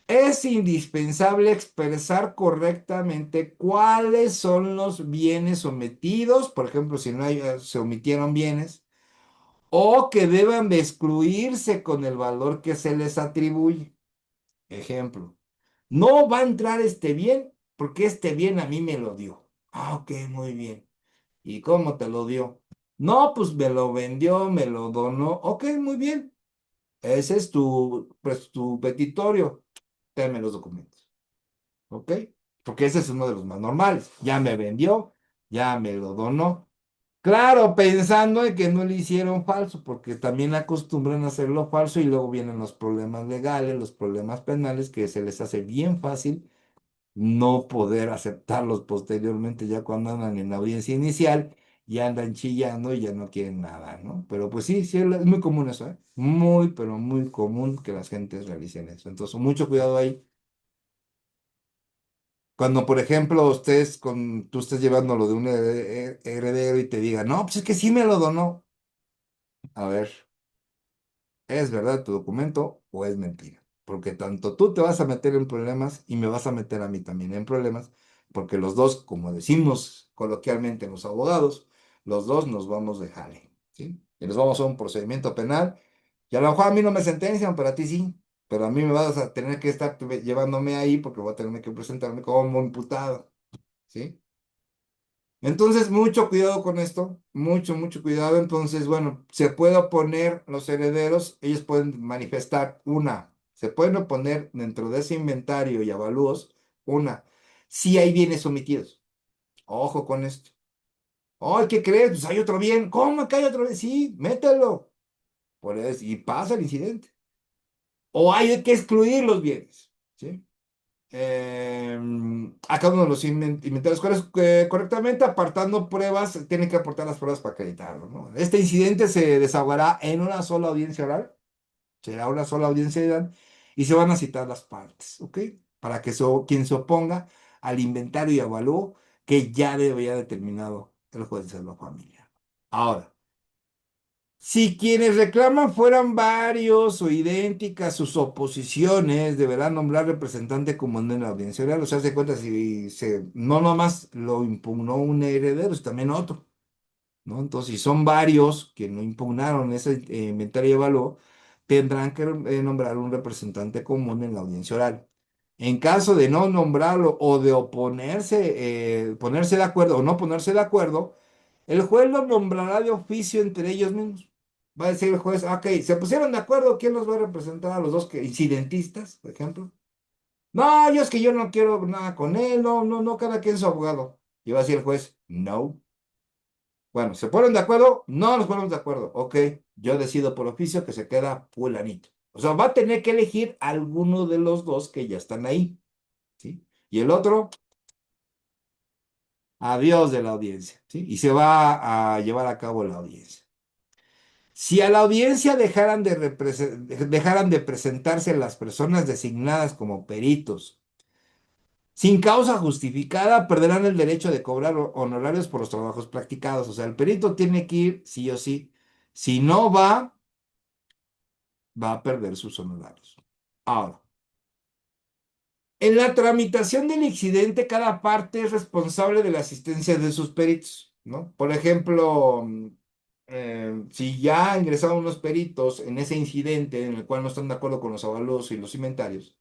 Speaker 1: Es indispensable expresar correctamente cuáles son los bienes omitidos, por ejemplo, si no hay, se omitieron bienes, o que deban de excluirse con el valor que se les atribuye. Ejemplo, no va a entrar este bien porque este bien a mí me lo dio. Ah, ok, muy bien. ¿Y cómo te lo dio? No, pues me lo vendió, me lo donó. Ok, muy bien. Ese es pues, tu petitorio. Tráeme los documentos. ¿Ok? Porque ese es uno de los más normales. Ya me vendió, ya me lo donó. Claro, pensando en que no le hicieron falso, porque también acostumbran a hacerlo falso y luego vienen los problemas legales, los problemas penales, que se les hace bien fácil no poder aceptarlos posteriormente, ya cuando andan en la audiencia inicial, ya andan chillando y ya no quieren nada, ¿no? Pero pues sí, sí, es muy común eso, ¿eh? Muy, pero muy común que las gentes realicen eso. Entonces, mucho cuidado ahí. Cuando, por ejemplo, tú estés llevando lo de un heredero y te diga, no, pues es que sí me lo donó. A ver. ¿Es verdad tu documento o es mentira? Porque tanto tú te vas a meter en problemas y me vas a meter a mí también en problemas, porque los dos, como decimos coloquialmente los abogados, los dos nos vamos de jale, ¿sí? Y nos vamos a un procedimiento penal, y a lo mejor a mí no me sentencian, pero a ti sí, pero a mí me vas a tener que estar llevándome ahí porque voy a tener que presentarme como imputado, ¿sí? Entonces, mucho cuidado con esto, mucho, mucho cuidado. Entonces, bueno, se puede oponer los herederos, ellos pueden manifestar se pueden oponer dentro de ese inventario y avalúos, si hay bienes omitidos. Ojo con esto. Ay, ¿qué crees? Pues hay otro bien. ¿Cómo que hay otro bien? Sí, mételo. Y pasa el incidente. O hay que excluir los bienes, ¿sí? A cada uno de los inventarios correctamente, apartando pruebas, tiene que aportar las pruebas para acreditarlo, ¿no? Este incidente se desahogará en una sola audiencia oral, será una sola audiencia oral, y se van a citar las partes, ¿ok? Para que quien se oponga al inventario y avalúo que ya debía determinado el juez de la familia. Ahora, si quienes reclaman fueran varios o idénticas sus oposiciones, deberán nombrar representante común en la audiencia oral. O sea, se cuenta si no nomás lo impugnó un heredero, es también otro, ¿no? Entonces, si son varios que no impugnaron ese inventario y evaluó, tendrán que nombrar un representante común en la audiencia oral. En caso de no nombrarlo o de ponerse de acuerdo o no ponerse de acuerdo, el juez los nombrará de oficio entre ellos mismos. Va a decir el juez, ok, ¿se pusieron de acuerdo? ¿Quién los va a representar a los dos incidentistas, por ejemplo? No, yo es que yo no quiero nada con él, no, no, no, cada quien su abogado. Y va a decir el juez, no. Bueno, ¿se ponen de acuerdo? No nos ponemos de acuerdo. Ok, yo decido por oficio que se queda fulanito. O sea, va a tener que elegir alguno de los dos que ya están ahí, ¿sí? Y el otro, adiós de la audiencia, ¿sí? Y se va a llevar a cabo la audiencia. Si a la audiencia dejaran de presentarse las personas designadas como peritos sin causa justificada, perderán el derecho de cobrar honorarios por los trabajos practicados. O sea, el perito tiene que ir sí o sí. Si no va a perder sus honorarios. Ahora, en la tramitación del incidente, cada parte es responsable de la asistencia de sus peritos, ¿no? Por ejemplo, si ya ingresaron unos peritos en ese incidente en el cual no están de acuerdo con los avalúos y los inventarios,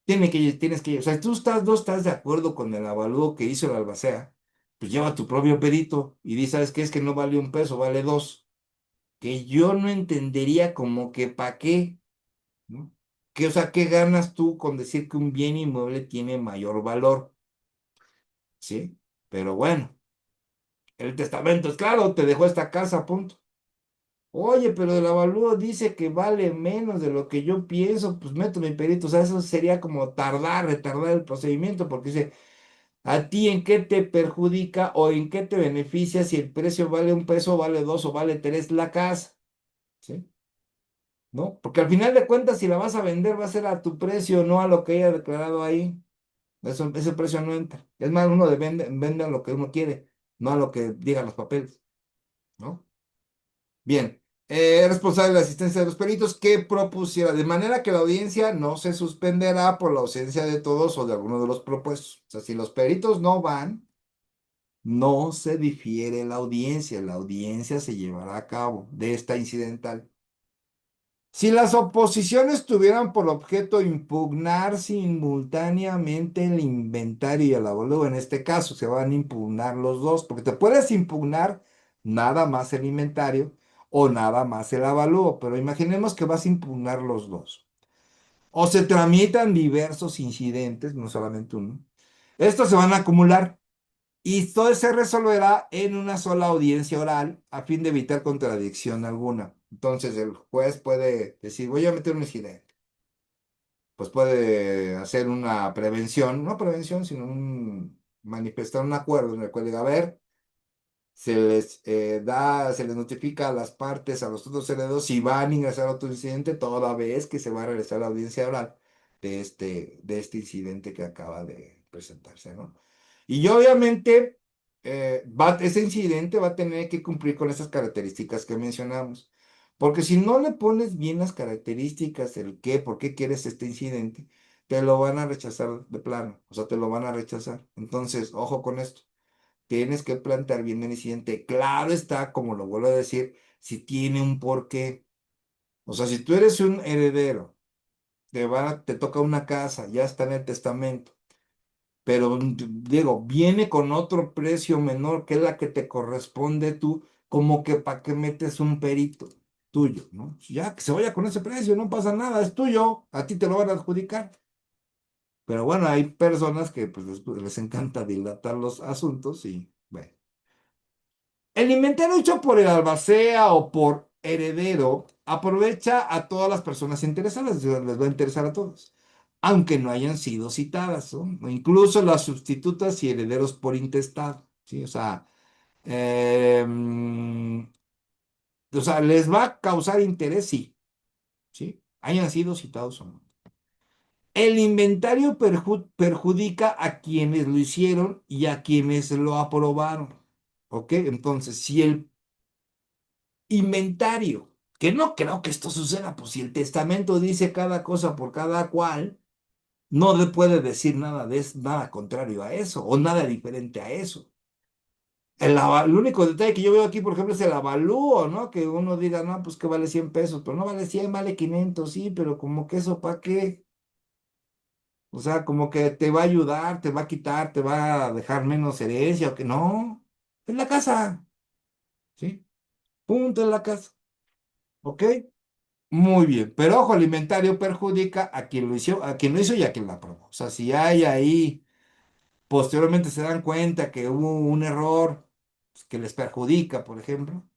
Speaker 1: o sea, si no estás de acuerdo con el avalúo que hizo el albacea, pues lleva tu propio perito y di, ¿sabes qué? Es que no vale un peso, vale dos. Que yo no entendería como que para qué, ¿no? O sea, ¿qué ganas tú con decir que un bien inmueble tiene mayor valor? ¿Sí? Pero bueno, el testamento es claro, te dejó esta casa, punto. Oye, pero el avalúo dice que vale menos de lo que yo pienso, pues meto mi perito. O sea, eso sería como retardar el procedimiento, porque dice, ¿a ti en qué te perjudica o en qué te beneficia si el precio vale un peso, vale dos o vale tres la casa? ¿Sí? ¿No? Porque al final de cuentas, si la vas a vender, va a ser a tu precio, no a lo que haya declarado ahí. Ese precio no entra. Es más, uno vende a lo que uno quiere, no a lo que digan los papeles, ¿no? Bien, responsable de la asistencia de los peritos que propusiera, de manera que la audiencia no se suspenderá por la ausencia de todos o de alguno de los propuestos. O sea, si los peritos no van, no se difiere la audiencia se llevará a cabo de esta incidental. Si las oposiciones tuvieran por objeto impugnar simultáneamente el inventario y el avalúo, en este caso se van a impugnar los dos, porque te puedes impugnar nada más el inventario o nada más el avalúo, pero imaginemos que vas a impugnar los dos. O se tramitan diversos incidentes, no solamente uno. Estos se van a acumular y todo se resolverá en una sola audiencia oral a fin de evitar contradicción alguna. Entonces el juez puede decir, voy a meter un incidente. Pues puede hacer una prevención, no prevención, sino manifestar un acuerdo en el cual diga, a ver, se les notifica a las partes, a los otros herederos, si van a ingresar a otro incidente, toda vez que se va a realizar la audiencia oral de este incidente que acaba de presentarse, ¿no? Y obviamente, ese incidente va a tener que cumplir con esas características que mencionamos. Porque si no le pones bien las características, el qué, por qué quieres este incidente, te lo van a rechazar de plano, o sea, te lo van a rechazar. Entonces, ojo con esto. Tienes que plantear bien el incidente. Claro está, como lo vuelvo a decir, si tiene un porqué. O sea, si tú eres un heredero, te toca una casa, ya está en el testamento, pero digo, viene con otro precio menor que es la que te corresponde tú, como que para qué metes un perito tuyo, ¿no? Ya que se vaya con ese precio, no pasa nada, es tuyo, a ti te lo van a adjudicar. Pero bueno, hay personas que pues les encanta dilatar los asuntos y bueno. El inventario hecho por el albacea o por heredero aprovecha a todas las personas interesadas, les va a interesar a todos, aunque no hayan sido citadas, ¿no? O incluso las sustitutas y herederos por intestado, ¿sí? Les va a causar interés, sí, ¿sí? Hayan sido citados o no. El inventario perjudica a quienes lo hicieron y a quienes lo aprobaron, ¿ok? Entonces, si el inventario, que no creo que esto suceda, pues si el testamento dice cada cosa por cada cual, no le puede decir nada contrario a eso o nada diferente a eso. El único detalle que yo veo aquí, por ejemplo, es el avalúo, ¿no? Que uno diga, no, pues que vale 100 pesos, pero no vale 100, vale 500, sí, pero como que eso, ¿para qué? O sea, como que te va a ayudar, te va a quitar, te va a dejar menos herencia o que no. Es la casa, ¿sí? Punto en la casa, ¿ok? Muy bien, pero ojo, el inventario perjudica a quien lo hizo y a quien la aprobó. O sea, si hay ahí, posteriormente se dan cuenta que hubo un error pues, que les perjudica, por ejemplo,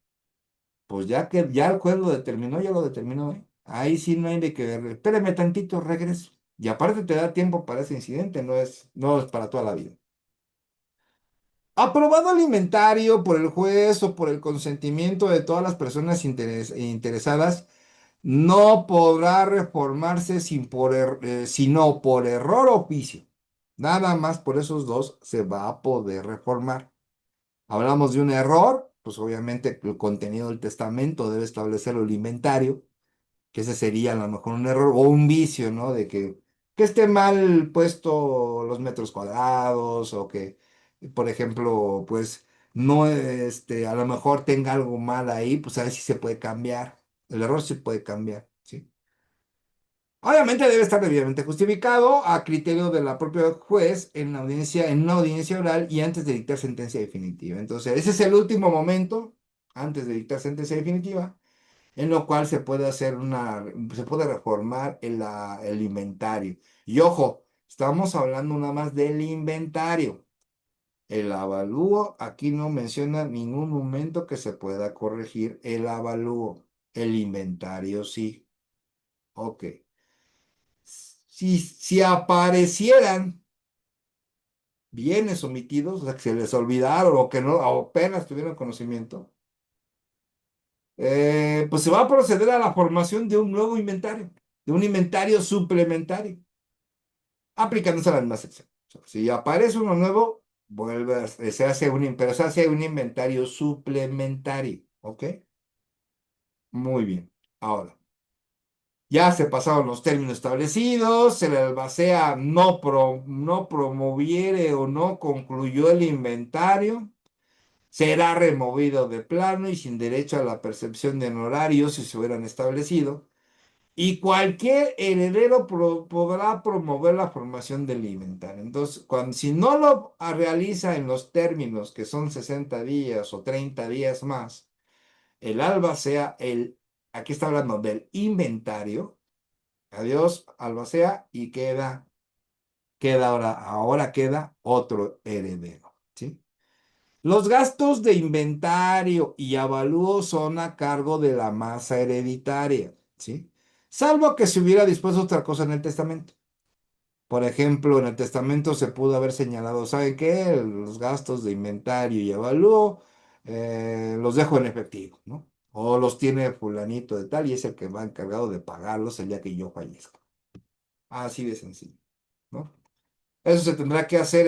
Speaker 1: pues ya que ya el juez lo determinó, ya lo determinó, ¿eh? Ahí sí no hay de que ver. Espérame tantito, regreso. Y aparte te da tiempo para ese incidente, no es para toda la vida. Aprobado el inventario por el juez o por el consentimiento de todas las personas interesadas, no podrá reformarse sino por error o oficio. Nada más por esos dos se va a poder reformar. Hablamos de un error, pues obviamente el contenido del testamento debe establecerlo el inventario, que ese sería a lo mejor un error o un vicio, ¿no? De que esté mal puesto los metros cuadrados o que, por ejemplo, pues no, a lo mejor tenga algo mal ahí, pues a ver si se puede cambiar. El error se puede cambiar, ¿sí? Obviamente debe estar debidamente justificado a criterio de la propia juez en una audiencia oral y antes de dictar sentencia definitiva. Entonces, ese es el último momento antes de dictar sentencia definitiva en lo cual se puede reformar el inventario. Y ojo, estamos hablando nada más del inventario. El avalúo, aquí no menciona ningún momento que se pueda corregir el avalúo. El inventario sí. Ok. Si aparecieran bienes omitidos, o sea, que se les olvidaron o que no, o apenas tuvieron conocimiento, pues se va a proceder a la formación de un nuevo inventario, de un inventario suplementario, aplicándose a la misma sección. Si aparece uno nuevo, se hace pero se hace un inventario suplementario, ¿ok? Muy bien. Ahora, ya se pasaron los términos establecidos, el albacea no promoviere o no concluyó el inventario, será removido de plano y sin derecho a la percepción de honorarios si se hubieran establecido. Y cualquier heredero podrá promover la formación del inventario. Entonces, si no lo realiza en los términos que son 60 días o 30 días más, el albacea, aquí está hablando del inventario, adiós, albacea, y ahora queda otro heredero, ¿sí? Los gastos de inventario y avalúo son a cargo de la masa hereditaria, ¿sí? Salvo que se hubiera dispuesto otra cosa en el testamento. Por ejemplo, en el testamento se pudo haber señalado, ¿saben qué? Los gastos de inventario y avalúo los dejo en efectivo, ¿no? O los tiene fulanito de tal y es el que va encargado de pagarlos el día que yo fallezca. Así de sencillo, ¿no? Eso se tendrá que hacer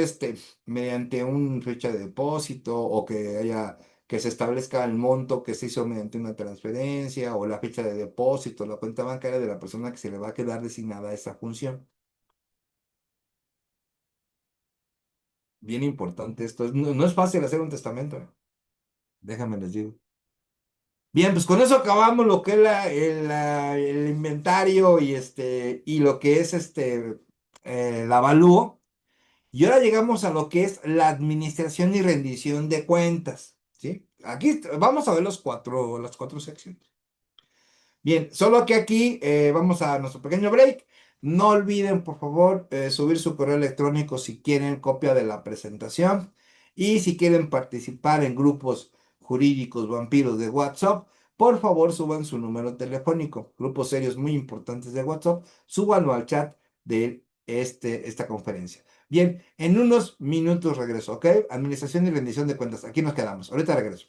Speaker 1: mediante una fecha de depósito o que se establezca el monto que se hizo mediante una transferencia o la fecha de depósito, la cuenta bancaria de la persona que se le va a quedar designada a esa función. Bien importante esto. No es fácil hacer un testamento, ¿eh? Déjame les digo. Bien, pues con eso acabamos lo que es el inventario y lo que es el avalúo. Y ahora llegamos a lo que es la administración y rendición de cuentas, ¿sí? Aquí vamos a ver las cuatro secciones. Bien, solo que aquí vamos a nuestro pequeño break. No olviden, por favor, subir su correo electrónico si quieren copia de la presentación y si quieren participar en grupos jurídicos vampiros de WhatsApp, por favor suban su número telefónico. Grupos serios muy importantes de WhatsApp, súbanlo al chat de esta conferencia. Bien, en unos minutos regreso, ¿ok? Administración y rendición de cuentas. Aquí nos quedamos. Ahorita regreso.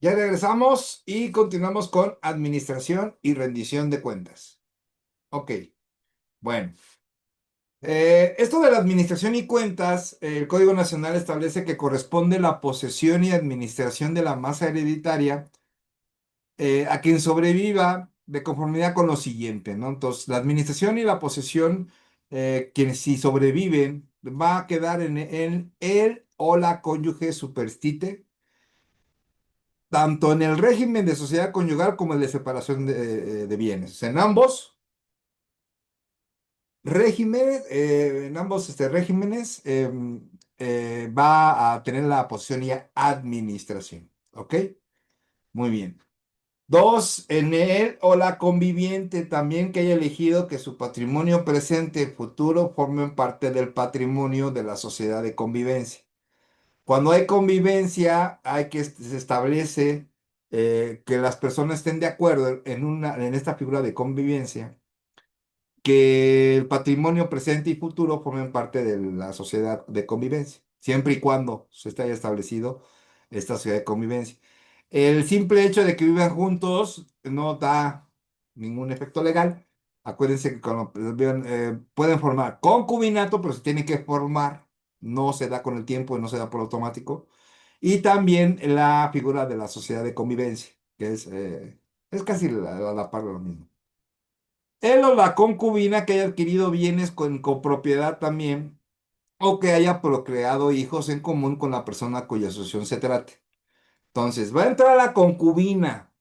Speaker 1: Ya regresamos y continuamos con administración y rendición de cuentas. Ok, bueno. Esto de la administración y cuentas, el Código Nacional establece que corresponde la posesión y administración de la masa hereditaria a quien sobreviva de conformidad con lo siguiente, ¿no? Entonces, la administración y la posesión, quienes si sobreviven, va a quedar en él o la cónyuge superstite, tanto en el régimen de sociedad conyugal como el de separación de bienes. O sea, en ambos regímenes, regímenes va a tener la posesión y administración. ¿Ok? Muy bien. Dos, en él o la conviviente también que haya elegido que su patrimonio presente y futuro formen parte del patrimonio de la sociedad de convivencia. Cuando hay convivencia, hay que se establece que las personas estén de acuerdo en esta figura de convivencia, que el patrimonio presente y futuro formen parte de la sociedad de convivencia, siempre y cuando se esté establecido esta sociedad de convivencia. El simple hecho de que vivan juntos no da ningún efecto legal. Acuérdense que cuando pueden formar concubinato, pero se tiene que formar, no se da con el tiempo y no se da por automático. Y también la figura de la sociedad de convivencia, que es casi la par de lo mismo. Él o la concubina que haya adquirido bienes con copropiedad también, o que haya procreado hijos en común con la persona cuya asociación se trate. Entonces, va a entrar la concubina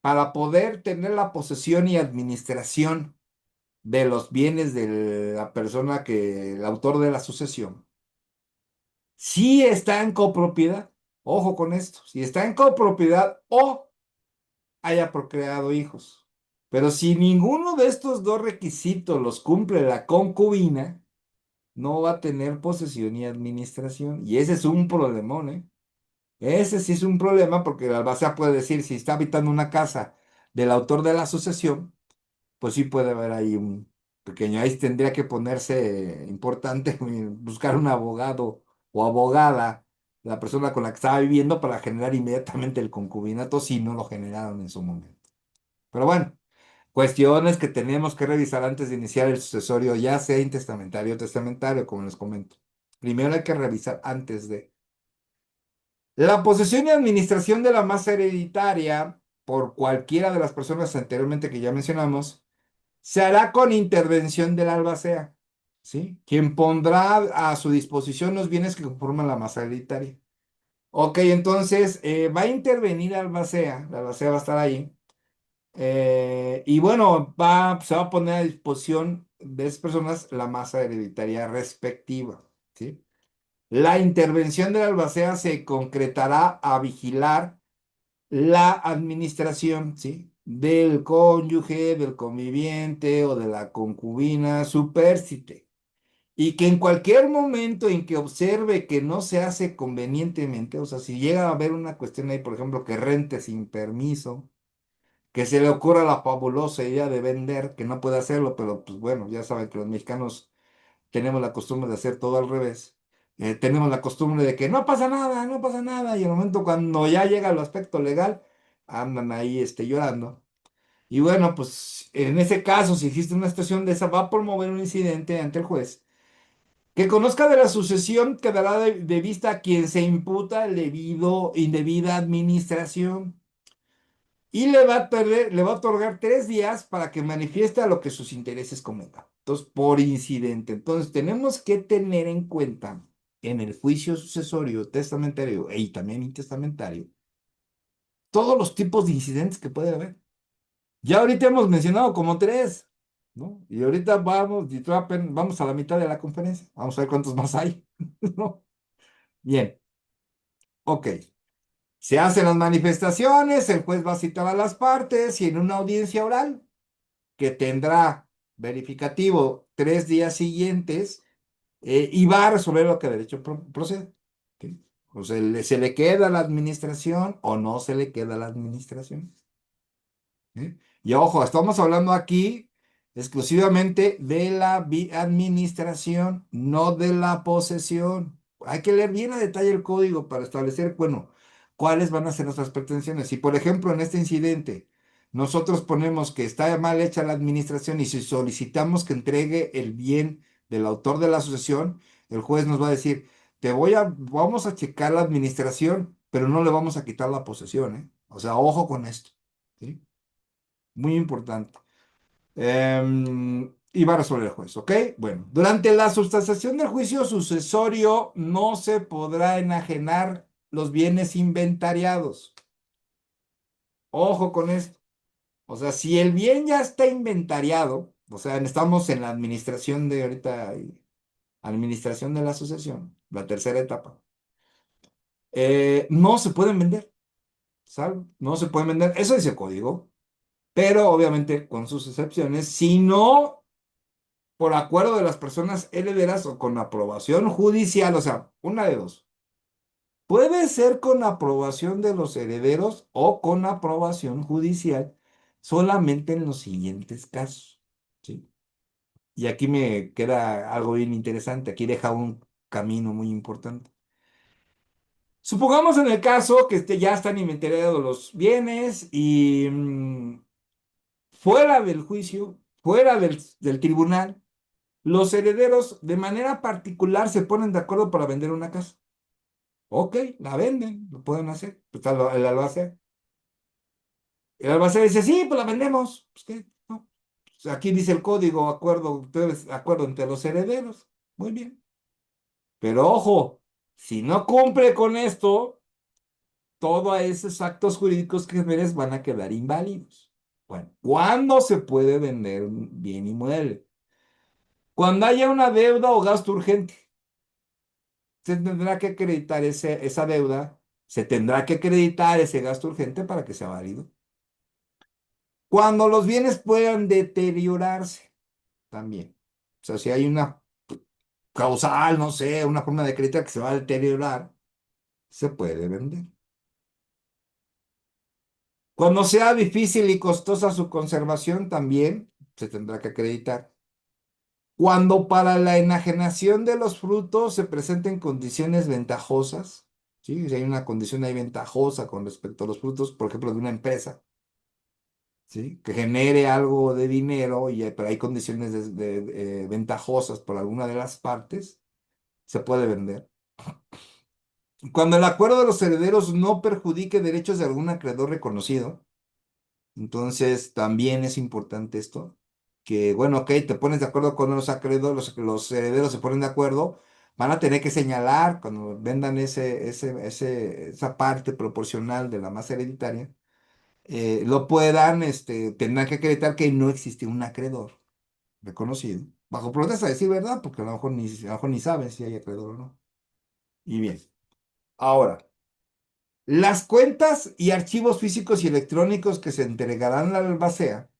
Speaker 1: para poder tener la posesión y administración de los bienes de la persona el autor de la sucesión. Si está en copropiedad, ojo con esto, si está en copropiedad o haya procreado hijos. Pero si ninguno de estos dos requisitos los cumple la concubina, no va a tener posesión y administración. Y ese es un problemón, ¿eh? Ese sí es un problema porque el albacea puede decir, si está habitando una casa del autor de la sucesión, pues sí puede haber ahí un pequeño. Ahí tendría que ponerse importante buscar un abogado o abogada, la persona con la que estaba viviendo, para generar inmediatamente el concubinato si no lo generaron en su momento. Pero bueno. Cuestiones que tenemos que revisar antes de iniciar el sucesorio, ya sea intestamentario o testamentario, como les comento. Primero hay que revisar antes de. La posesión y administración de la masa hereditaria por cualquiera de las personas anteriormente que ya mencionamos se hará con intervención del albacea, ¿sí? Quien pondrá a su disposición los bienes que conforman la masa hereditaria. Ok, entonces va a intervenir la albacea va a estar ahí. Y bueno, se va a poner a disposición de esas personas la masa hereditaria respectiva, ¿sí? La intervención de la albacea se concretará a vigilar la administración, ¿sí? Del cónyuge, del conviviente o de la concubina supérstite. Y que en cualquier momento en que observe que no se hace convenientemente, o sea, si llega a haber una cuestión ahí, por ejemplo, que rente sin permiso, que se le ocurra la fabulosa idea de vender, que no puede hacerlo, pero pues bueno, ya saben que los mexicanos tenemos la costumbre de hacer todo al revés. Tenemos la costumbre de que no pasa nada, no pasa nada, y el momento cuando ya llega el aspecto legal, andan ahí llorando. Y bueno, pues en ese caso, si existe una situación de esa, va a promover un incidente ante el juez. Que conozca de la sucesión, quedará de vista a quien se imputa el indebida administración y le va a otorgar 3 días para que manifieste a lo que sus intereses comentan. Entonces, por incidente. Entonces, tenemos que tener en cuenta en el juicio sucesorio, testamentario y también intestamentario, todos los tipos de incidentes que puede haber. Ya ahorita hemos mencionado como 3, ¿no? Y ahorita vamos a la mitad de la conferencia. Vamos a ver cuántos más hay, ¿no? Bien, ok. Se hacen las manifestaciones, el juez va a citar a las partes y en una audiencia oral que tendrá verificativo 3 días siguientes y va a resolver lo que derecho procede. ¿Sí? O sea, se le queda la administración o no se le queda la administración. ¿Sí? Y ojo, estamos hablando aquí exclusivamente de la administración, no de la posesión. Hay que leer bien a detalle el código para establecer, bueno, cuáles van a ser nuestras pretensiones. Si, por ejemplo, en este incidente nosotros ponemos que está mal hecha la administración y si solicitamos que entregue el bien del autor de la asociación, el juez nos va a decir, vamos a checar la administración, pero no le vamos a quitar la posesión, ¿eh? O sea, ojo con esto, ¿sí? Muy importante. Y va a resolver el juez, ¿ok? Bueno, durante la sustanciación del juicio sucesorio no se podrá enajenar los bienes inventariados. Ojo con esto. O sea, si el bien ya está inventariado, o sea, estamos en la administración de ahorita, administración de la asociación, la tercera etapa, no se pueden vender, ¿sabes? No se pueden vender, eso dice el código, pero obviamente con sus excepciones, si no por acuerdo de las personas herederas o con aprobación judicial, o sea, una de dos. Puede ser con aprobación de los herederos o con aprobación judicial, solamente en los siguientes casos, ¿sí? Y aquí me queda algo bien interesante, aquí deja un camino muy importante. Supongamos en el caso que ya están inventariados los bienes y fuera del juicio, fuera del tribunal, los herederos de manera particular se ponen de acuerdo para vender una casa. Ok, la venden, lo pueden hacer. Pues está el albacea. El albacea dice, sí, pues la vendemos. Pues, ¿qué? No. Pues aquí dice el código, acuerdo entre los herederos. Muy bien. Pero ojo, si no cumple con esto, todos esos actos jurídicos que generes van a quedar inválidos. Bueno, ¿cuándo se puede vender un bien inmueble? Cuando haya una deuda o gasto urgente. Se tendrá que acreditar esa deuda, se tendrá que acreditar ese gasto urgente para que sea válido. Cuando los bienes puedan deteriorarse, también. O sea, si hay una causal, no sé, una forma de acreditar que se va a deteriorar, se puede vender. Cuando sea difícil y costosa su conservación, también se tendrá que acreditar. Cuando para la enajenación de los frutos se presenten condiciones ventajosas, ¿sí? Si hay una condición ahí ventajosa con respecto a los frutos, por ejemplo, de una empresa, ¿sí? Que genere algo de dinero, pero hay condiciones ventajosas por alguna de las partes, se puede vender. Cuando el acuerdo de los herederos no perjudique derechos de algún acreedor reconocido, entonces también es importante esto, que bueno, ok, te pones de acuerdo con los acreedores, los herederos se ponen de acuerdo, van a tener que señalar cuando vendan esa parte proporcional de la masa hereditaria, tendrán que acreditar que no existe un acreedor reconocido. Bajo protesta de decir verdad, porque a lo mejor ni saben si hay acreedor o no. Y bien, ahora, las cuentas y archivos físicos y electrónicos que se entregarán al albacea,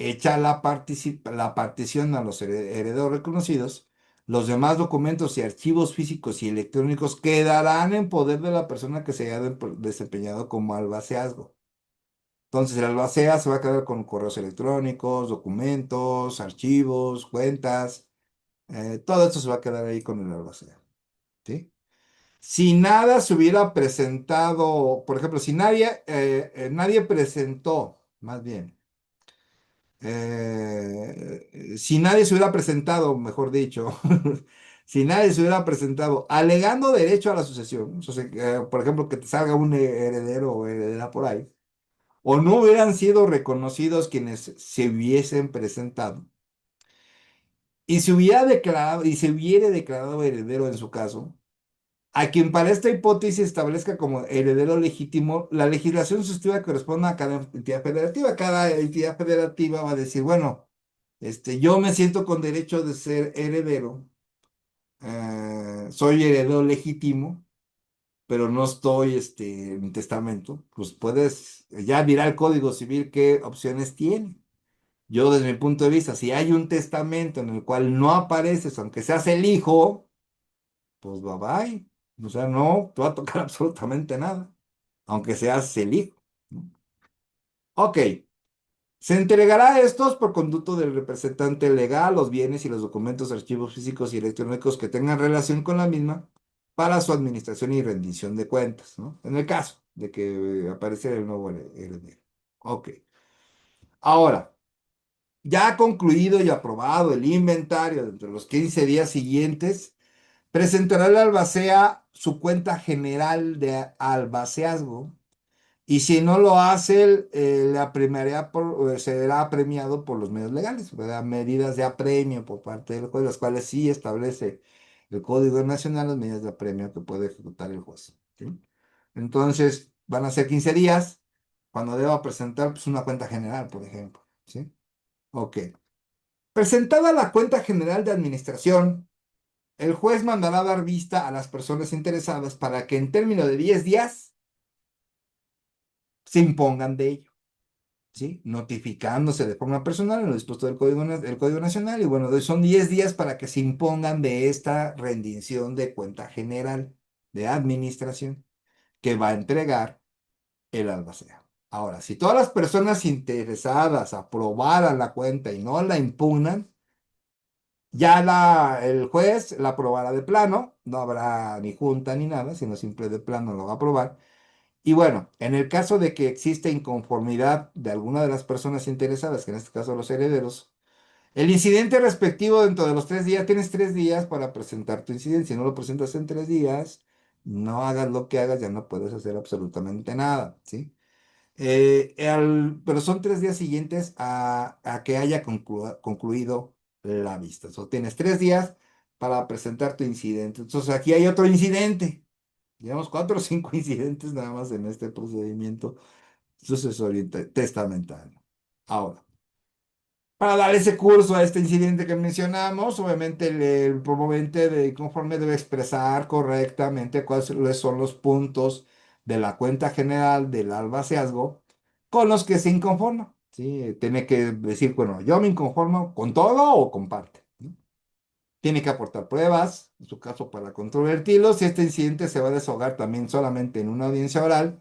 Speaker 1: hecha la partición a los herederos reconocidos, los demás documentos y archivos físicos y electrónicos quedarán en poder de la persona que se haya desempeñado como albaceazgo. Entonces el albacea se va a quedar con correos electrónicos, documentos, archivos, cuentas, todo esto se va a quedar ahí con el albacea, ¿sí? Si nada se hubiera presentado, por ejemplo, si nadie presentó, más bien, si nadie se hubiera presentado, mejor dicho, si nadie se hubiera presentado alegando derecho a la sucesión, o sea, por ejemplo, que te salga un heredero o heredera por ahí, o no hubieran sido reconocidos quienes se hubiesen presentado, y se hubiera declarado heredero en su caso, a quien para esta hipótesis establezca como heredero legítimo, la legislación sustantiva corresponde a cada entidad federativa. Cada entidad federativa va a decir, bueno, yo me siento con derecho de ser heredero, soy heredero legítimo, pero no estoy en testamento. Pues puedes ya mirar el Código Civil qué opciones tiene. Yo, desde mi punto de vista, si hay un testamento en el cual no apareces, aunque seas el hijo, pues bye bye. O sea, no te va a tocar absolutamente nada, aunque seas el hijo, ¿no? Ok, se entregará a estos por conducto del representante legal los bienes y los documentos, archivos físicos y electrónicos que tengan relación con la misma para su administración y rendición de cuentas, ¿no? En el caso. de que apareciera el nuevo heredero. Ok. Ahora, ya concluido y aprobado el inventario dentro de los 15 días siguientes, presentará el albacea su cuenta general de albaceazgo y si no lo hace, le apremiaría será premiado por los medios legales, ¿verdad? Medidas de apremio por parte del juez, las cuales sí establece el Código Nacional, las medidas de apremio que puede ejecutar el juez. ¿Sí? Entonces, van a ser 15 días cuando deba presentar pues, una cuenta general, por ejemplo. ¿Sí? Ok. Presentada la cuenta general de administración, el juez mandará dar vista a las personas interesadas para que en término de 10 días se impongan de ello. ¿Sí? Notificándose de forma personal en lo dispuesto del Código Nacional. Y bueno, son 10 días para que se impongan de esta rendición de cuenta general de administración que va a entregar el albacea. Ahora, si todas las personas interesadas aprobaran la cuenta y no la impugnan, ya el juez la aprobará de plano, no habrá ni junta ni nada, sino simple de plano lo va a aprobar. Y bueno, en el caso de que exista inconformidad de alguna de las personas interesadas, que en este caso los herederos, el incidente respectivo dentro de los 3 días, tienes 3 días para presentar tu incidente. Si no lo presentas en 3 días, no hagas lo que hagas, ya no puedes hacer absolutamente nada, ¿sí? Pero son 3 días siguientes a que haya concluido la vista. O tienes 3 días para presentar tu incidente. Entonces aquí hay otro incidente. Llevamos 4 o 5 incidentes nada más en este procedimiento sucesorio y testamentario. Ahora, para dar ese curso a este incidente que mencionamos, obviamente el promovente de conforme debe expresar correctamente cuáles son los puntos de la cuenta general del albaceazgo con los que se inconforma. ¿Sí? Tiene que decir, bueno, yo me inconformo con todo o con parte. ¿No? Tiene que aportar pruebas, en su caso para controvertirlos, y este incidente se va a desahogar también solamente en una audiencia oral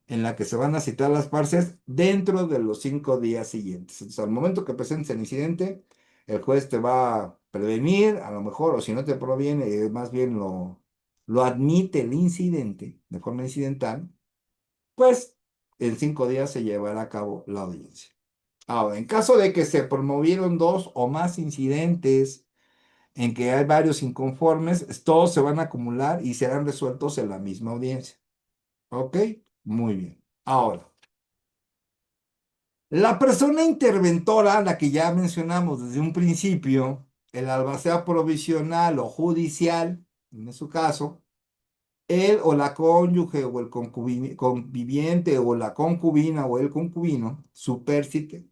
Speaker 1: en la que se van a citar las partes dentro de los 5 días siguientes. Entonces, al momento que presentes el incidente, el juez te va a prevenir, a lo mejor, o si no te proviene, más bien lo admite el incidente de forma incidental, pues en 5 días se llevará a cabo la audiencia. Ahora, en caso de que se promovieron 2 o más incidentes en que hay varios inconformes, todos se van a acumular y serán resueltos en la misma audiencia. ¿Ok? Muy bien. Ahora, la persona interventora, la que ya mencionamos desde un principio, el albacea provisional o judicial, en su caso, él o la cónyuge o el conviviente o la concubina o el concubino, supérstite,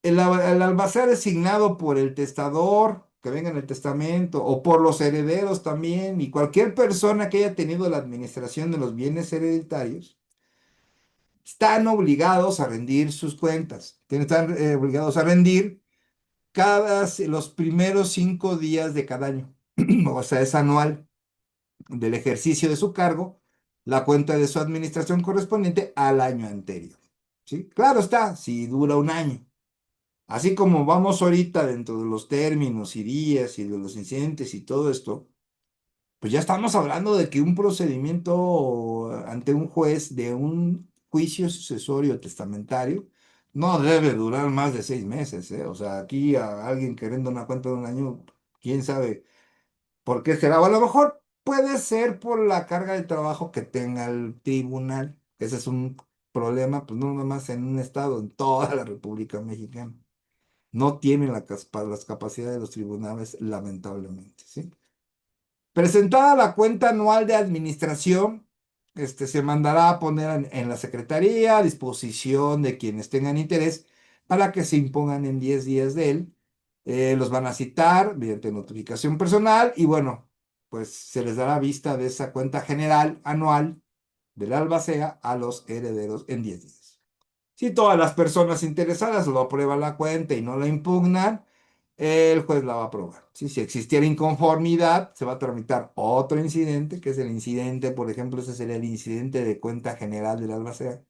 Speaker 1: el albacea designado por el testador, que venga en el testamento, o por los herederos también, y cualquier persona que haya tenido la administración de los bienes hereditarios, están obligados a rendir sus cuentas. Están obligados a rendir los primeros 5 días de cada año. O sea, es anual del ejercicio de su cargo, la cuenta de su administración correspondiente al año anterior. ¿Sí? Claro está, si dura un año. Así como vamos ahorita dentro de los términos y días y de los incidentes y todo esto, pues ya estamos hablando de que un procedimiento ante un juez de un juicio sucesorio testamentario no debe durar más de 6 meses, ¿eh? O sea, aquí a alguien queriendo una cuenta de un año, quién sabe por qué será. O a lo mejor puede ser por la carga de trabajo que tenga el tribunal. Ese es un problema, pues no nada más en un estado, en toda la República Mexicana. No tienen las capacidades de los tribunales, lamentablemente, ¿sí? Presentada la cuenta anual de administración, se mandará a poner en la Secretaría a disposición de quienes tengan interés para que se impongan en 10 días de él. Los van a citar mediante notificación personal y bueno, pues se les dará vista de esa cuenta general anual del albacea a los herederos en 10 días. Si todas las personas interesadas lo aprueban la cuenta y no la impugnan, el juez la va a aprobar. ¿Sí? Si existiera inconformidad, se va a tramitar otro incidente, que es el incidente, por ejemplo, ese sería el incidente de cuenta general del albacea.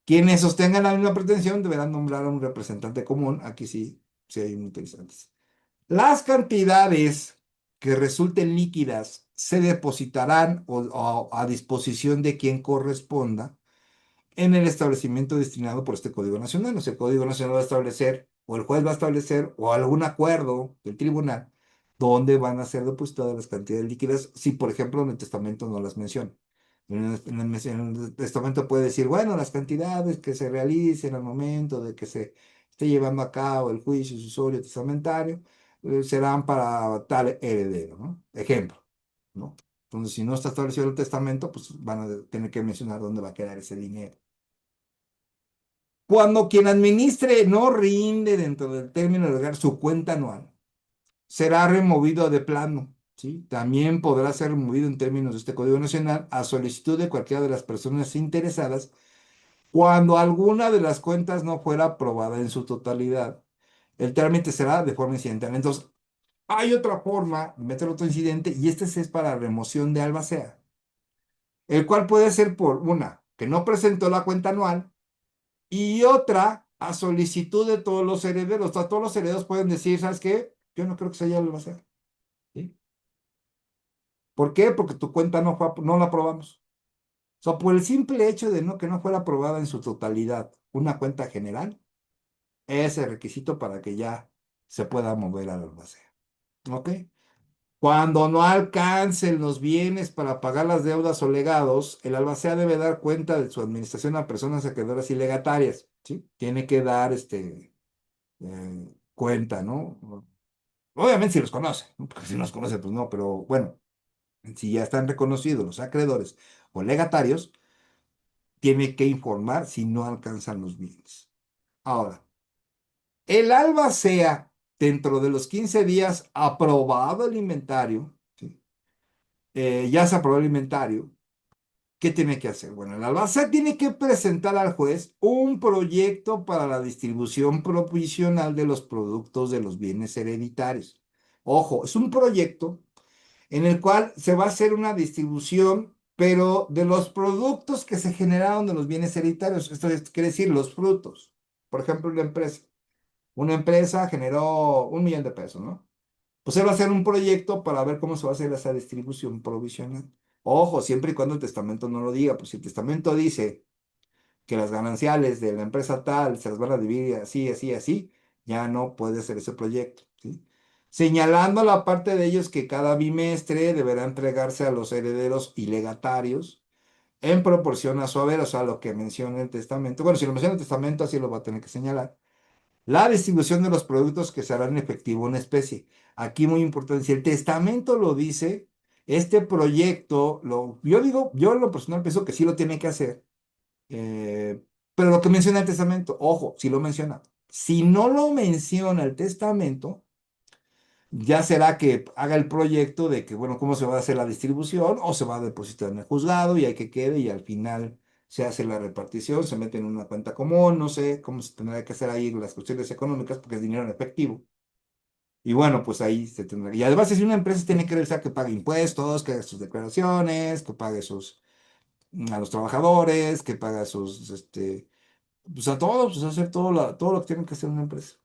Speaker 1: Quienes sostengan la misma pretensión deberán nombrar a un representante común. Aquí sí, sí hay muy interesantes. Las cantidades que resulten líquidas se depositarán o a disposición de quien corresponda en el establecimiento destinado por este Código Nacional. O sea, el Código Nacional va a establecer, o el juez va a establecer, o algún acuerdo del tribunal, dónde van a ser depositadas las cantidades líquidas, si, por ejemplo, en el testamento no las menciona. En el testamento puede decir, bueno, las cantidades que se realicen al momento de que se esté llevando a cabo el juicio sucesorio testamentario, serán para tal heredero, ¿no? Ejemplo, ¿no? Entonces, si no está establecido el testamento, pues van a tener que mencionar dónde va a quedar ese dinero. Cuando quien administre no rinde dentro del término legal su cuenta anual, será removido de plano, ¿sí? También podrá ser removido en términos de este Código Nacional a solicitud de cualquiera de las personas interesadas cuando alguna de las cuentas no fuera aprobada en su totalidad. El trámite será de forma incidental. Entonces, hay otra forma de meter otro incidente y este es para remoción de albacea, el cual puede ser por una, que no presentó la cuenta anual, y otra a solicitud de todos los herederos. O sea, todos los herederos pueden decir, ¿sabes qué? Yo no creo que se haya lo va a hacer. ¿Sí? ¿Por qué? Porque tu cuenta no la aprobamos. O sea, por el simple hecho de que no fuera aprobada en su totalidad una cuenta general, es el requisito para que ya se pueda mover al albacea. ¿Ok? Cuando no alcancen los bienes para pagar las deudas o legados, el albacea debe dar cuenta de su administración a personas acreedoras y legatarias. ¿Sí? Tiene que dar cuenta, ¿no? Obviamente si los conoce, ¿no? Porque si no los conoce, pues no, pero bueno, si ya están reconocidos los acreedores o legatarios, tiene que informar si no alcanzan los bienes. Ahora, el albacea, dentro de los 15 días aprobado el inventario, ¿sí? Ya se aprobó el inventario, ¿qué tiene que hacer? Bueno, el albacea tiene que presentar al juez un proyecto para la distribución provisional de los productos de los bienes hereditarios. Ojo, es un proyecto en el cual se va a hacer una distribución, pero de los productos que se generaron de los bienes hereditarios. Quiere decir los frutos. Por ejemplo, una empresa. Una empresa generó 1 millón de pesos, ¿no? Pues él va a hacer un proyecto para ver cómo se va a hacer esa distribución provisional. Ojo, siempre y cuando el testamento no lo diga, pues si el testamento dice que las gananciales de la empresa tal se las van a dividir así, así, así, ya no puede hacer ese proyecto, ¿sí? Señalando la parte de ellos que cada bimestre deberá entregarse a los herederos y legatarios en proporción a su haber, o sea, lo que menciona el testamento. Bueno, si lo menciona el testamento, así lo va a tener que señalar. La distribución de los productos que se harán en efectivo en especie. Aquí muy importante, si el testamento lo dice, este proyecto, yo digo, yo en lo personal pienso que sí lo tiene que hacer, eh, pero lo que menciona el testamento, ojo, si lo menciona. Si no lo menciona el testamento, ya será que haga el proyecto de que, bueno, cómo se va a hacer la distribución o se va a depositar en el juzgado y hay que quede y al final se hace la repartición, se mete en una cuenta común, no sé cómo se tendrá que hacer ahí las cuestiones económicas porque es dinero en efectivo. Y bueno, pues ahí se tendrá. Y además, si una empresa tiene que revisar que pague impuestos, que haga sus declaraciones, que pague a los trabajadores, que pague pues a todos, pues hacer todo lo que tiene que hacer una empresa.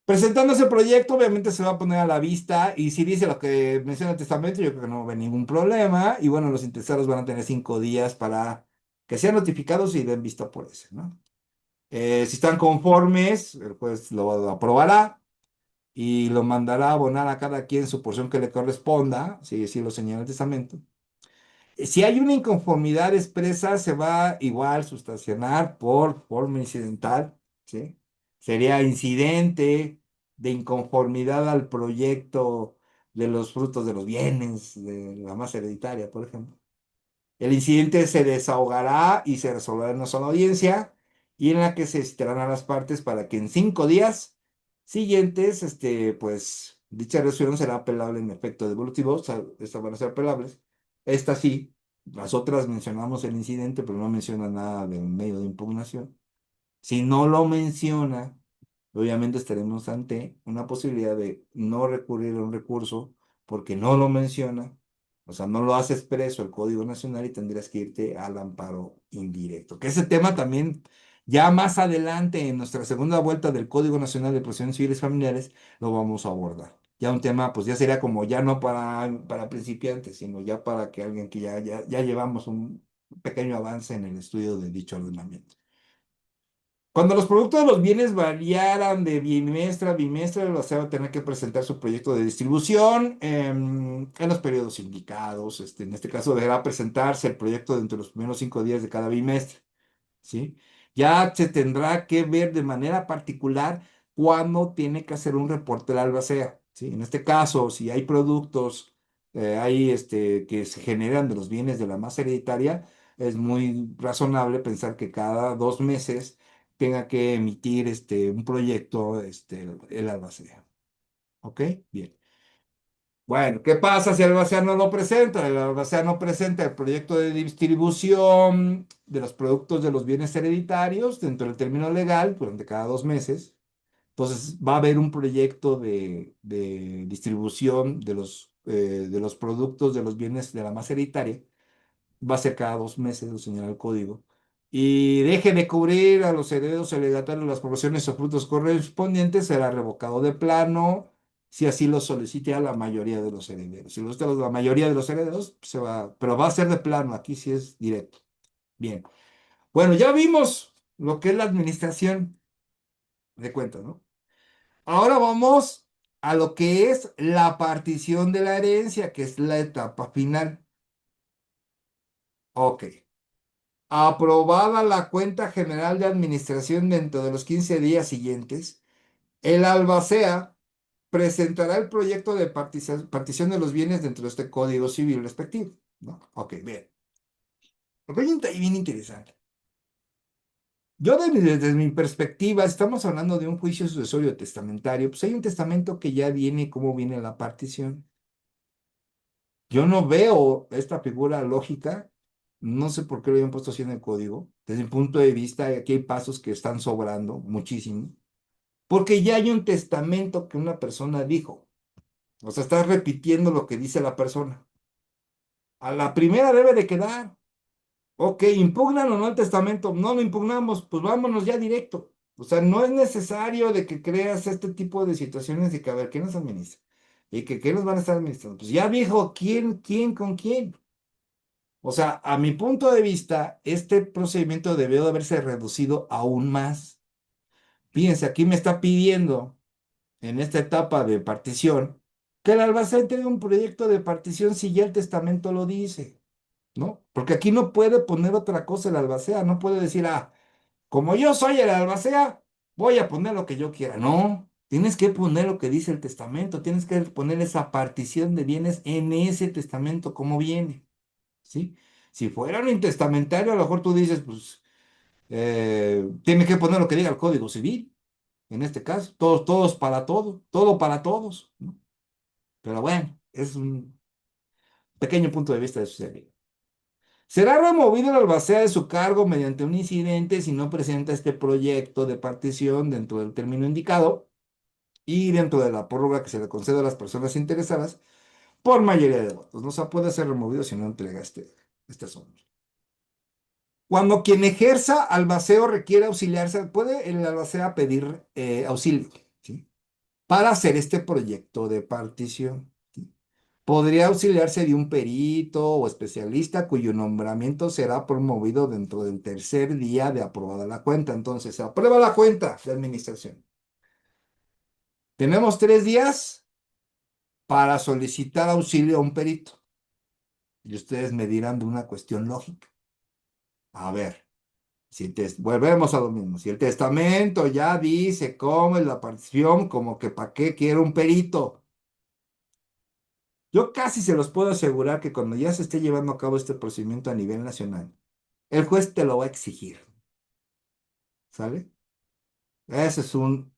Speaker 1: Presentando ese proyecto, obviamente se va a poner a la vista y si dice lo que menciona el testamento, yo creo que no va a haber ningún problema. Y bueno, los interesados van a tener 5 días para que sean notificados y den vista por ese, ¿no? Si están conformes, el juez lo aprobará y lo mandará a abonar a cada quien su porción que le corresponda, si así lo señala el testamento. Si hay una inconformidad expresa, se va igual sustanciar por forma incidental, ¿sí? Sería incidente de inconformidad al proyecto de los frutos de los bienes de la masa hereditaria, por ejemplo. El incidente se desahogará y se resolverá en una sola audiencia y en la que se citarán a las partes para que en 5 días siguientes, pues, dicha resolución será apelable en efecto devolutivo, o sea, estas van a ser apelables. Esta sí, las otras mencionamos el incidente, pero no menciona nada del medio de impugnación. Si no lo menciona, obviamente estaremos ante una posibilidad de no recurrir a un recurso porque no lo menciona, o sea, no lo hace expreso el Código Nacional y tendrías que irte al amparo indirecto. Que ese tema también, ya más adelante en nuestra segunda vuelta del Código Nacional de Procedimientos Civiles Familiares, lo vamos a abordar. ya un tema, pues ya sería como ya no para principiantes, sino ya para que alguien que ya llevamos un pequeño avance en el estudio de dicho ordenamiento. Cuando los productos de los bienes variaran de bimestre a bimestre, el albacea va a tener que presentar su proyecto de distribución en los periodos indicados. En este caso, deberá presentarse el proyecto dentro de los primeros 5 días de cada bimestre. ¿Sí? Ya se tendrá que ver de manera particular cuándo tiene que hacer un reporte la albacea, ¿sí? En este caso, si hay productos que se generan de los bienes de la masa hereditaria, es muy razonable pensar que cada 2 meses tenga que emitir un proyecto el albacea. ¿Ok? Bien. Bueno, ¿qué pasa si el albacea no lo presenta? El albacea no presenta el proyecto de distribución de los productos de los bienes hereditarios dentro del término legal durante cada 2 meses. Entonces va a haber un proyecto de distribución de los productos de los bienes de la masa hereditaria. Va a ser cada 2 meses, lo señala el código. Y deje de cubrir a los herederos o legatarios las proporciones o frutos correspondientes, será revocado de plano, si así lo solicite a la mayoría de los herederos. Si lo solicita a la mayoría de los herederos, se va, pero va a ser de plano, aquí sí es directo. Bien. Bueno, ya vimos lo que es la administración de cuentas, ¿no? Ahora vamos a lo que es la partición de la herencia, que es la etapa final. Ok. Aprobada la cuenta general de administración dentro de los 15 días siguientes, el albacea presentará el proyecto de partición de los bienes dentro de este código civil respectivo, ¿no? Ok, bien. Lo que hay bien interesante. Yo desde mi perspectiva, estamos hablando de un juicio sucesorio testamentario, pues hay un testamento que ya viene como viene la partición. Yo no veo esta figura lógica, no sé por qué lo habían puesto así en el código. Desde mi punto de vista, aquí hay pasos que están sobrando muchísimo, porque ya hay un testamento que una persona dijo. O sea, estás repitiendo lo que dice la persona. A la primera debe de quedar. Ok, impugnan o no el testamento. No lo impugnamos, pues vámonos ya directo. O sea, no es necesario de que creas este tipo de situaciones de que, a ver, ¿quién nos administra? Y que ¿quién nos van a estar administrando? Pues ya dijo quién con quién. O sea, a mi punto de vista, este procedimiento debió de haberse reducido aún más. Fíjense, aquí me está pidiendo, en esta etapa de partición, que el albacea tenga un proyecto de partición si ya el testamento lo dice, ¿no? Porque aquí no puede poner otra cosa el albacea, no puede decir, como yo soy el albacea, voy a poner lo que yo quiera. No, tienes que poner lo que dice el testamento, tienes que poner esa partición de bienes en ese testamento como viene. ¿Sí? Si fuera un intestamentario, a lo mejor tú dices, pues, tiene que poner lo que diga el Código Civil, en este caso, todos para todo, todo para todos, ¿no? Pero bueno, es un pequeño punto de vista de su serie. Será removido el albacea de su cargo mediante un incidente si no presenta este proyecto de partición dentro del término indicado y dentro de la prórroga que se le concede a las personas interesadas por mayoría de votos. No se puede ser removido si no entrega este asunto. Cuando quien ejerza albaceo requiere auxiliarse, puede el albacea pedir auxilio, ¿sí? Para hacer este proyecto de partición, ¿sí? Podría auxiliarse de un perito o especialista cuyo nombramiento será promovido dentro del tercer día de aprobada la cuenta. Entonces, se aprueba la cuenta de administración. Tenemos 3 días para solicitar auxilio a un perito. Y ustedes me dirán de una cuestión lógica. A ver. Volvemos a lo mismo. Si el testamento ya dice cómo es la partición, como que para qué quiero un perito. Yo casi se los puedo asegurar que cuando ya se esté llevando a cabo este procedimiento a nivel nacional, el juez te lo va a exigir. ¿Sale? Ese es un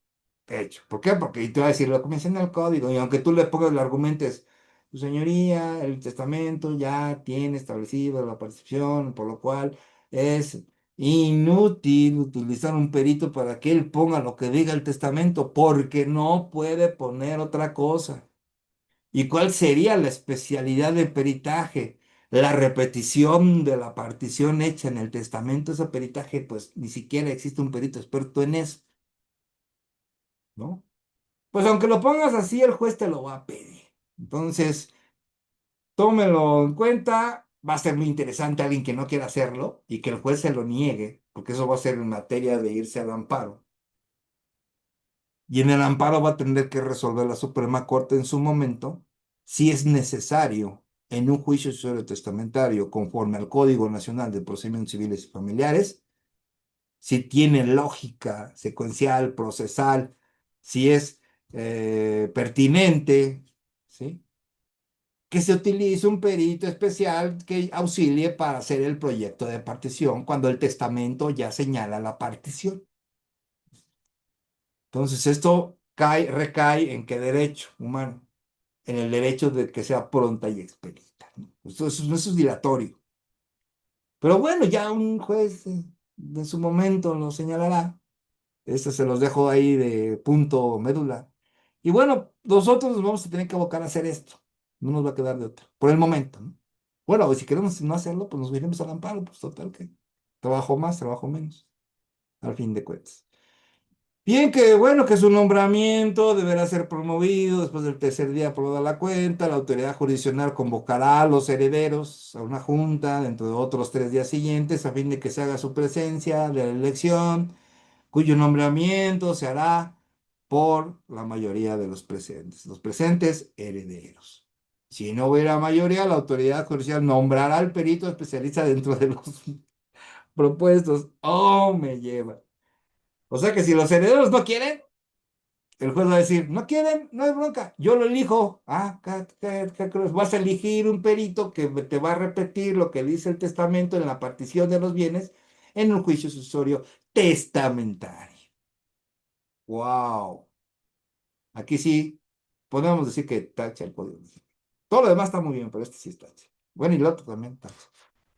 Speaker 1: hecho. ¿Por qué? Porque y te va a decir lo que menciona el código, y aunque tú le pongas el argumento es, su señoría, el testamento ya tiene establecido la participación, por lo cual es inútil utilizar un perito para que él ponga lo que diga el testamento, porque no puede poner otra cosa. ¿Y cuál sería la especialidad del peritaje? La repetición de la partición hecha en el testamento, ese peritaje, pues ni siquiera existe un perito experto en eso, ¿no? Pues aunque lo pongas así, el juez te lo va a pedir. Entonces, tómelo en cuenta. Va a ser muy interesante alguien que no quiera hacerlo y que el juez se lo niegue, porque eso va a ser en materia de irse al amparo. Y en el amparo va a tener que resolver la Suprema Corte en su momento si es necesario en un juicio sucesorio testamentario conforme al Código Nacional de Procedimientos Civiles y Familiares, si tiene lógica secuencial, procesal, si es pertinente, ¿sí? Que se utilice un perito especial que auxilie para hacer el proyecto de partición cuando el testamento ya señala la partición. Entonces, esto recae en qué derecho humano, en el derecho de que sea pronta y expedita, ¿no? Eso es dilatorio. Pero bueno, ya un juez en su momento lo señalará. Este se los dejo ahí de punto médula. Y bueno, nosotros nos vamos a tener que abocar a hacer esto. No nos va a quedar de otra. Por el momento, ¿no? Bueno, si queremos no hacerlo, pues nos iremos al amparo. Pues total que trabajo más, trabajo menos, al fin de cuentas. Bien, que bueno, que su nombramiento deberá ser promovido después del tercer día aprobada la cuenta. La autoridad jurisdiccional convocará a los herederos a una junta dentro de otros 3 días siguientes a fin de que se haga su presencia de la elección, cuyo nombramiento se hará por la mayoría de los presentes herederos. Si no hubiera mayoría, la autoridad judicial nombrará al perito especialista dentro de los propuestos. Oh, me lleva. O sea que si los herederos no quieren, el juez va a decir, no quieren, no hay bronca, yo lo elijo. Ah, ¿qué crees? Vas a elegir un perito que te va a repetir lo que dice el testamento en la partición de los bienes en un juicio sucesorio testamentario. Wow. Aquí sí podemos decir que tacha el código. Todo lo demás está muy bien, pero este sí es tacha. Bueno, y el otro también tacha.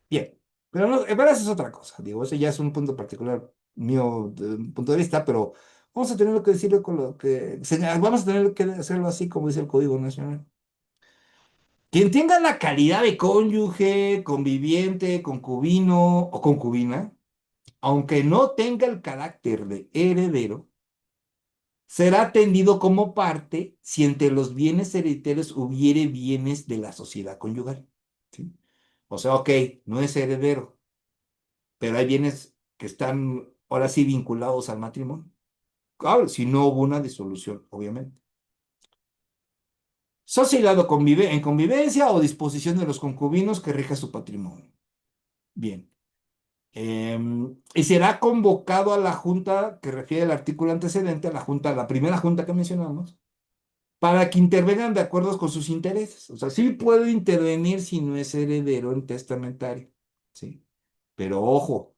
Speaker 1: Bien. Pero, no, pero eso es otra cosa. Digo, ese ya es un punto particular mío, de un punto de vista, pero vamos a tener que decirlo con lo que. Vamos a tener que hacerlo así como dice el Código Nacional. Quien tenga la calidad de cónyuge, conviviente, concubino o concubina, aunque no tenga el carácter de heredero, será atendido como parte si entre los bienes hereditarios hubiere bienes de la sociedad conyugal. ¿Sí? O sea, ok, no es heredero, pero hay bienes que están ahora sí vinculados al matrimonio. Claro, si no hubo una disolución, obviamente. Sociedad en convivencia o disposición de los concubinos que rija su patrimonio. Bien. Y será convocado a la junta que refiere el artículo antecedente, a la junta, la primera junta que mencionamos, para que intervengan de acuerdo con sus intereses. O sea, sí puede intervenir si no es heredero en testamentario, ¿sí? Pero ojo,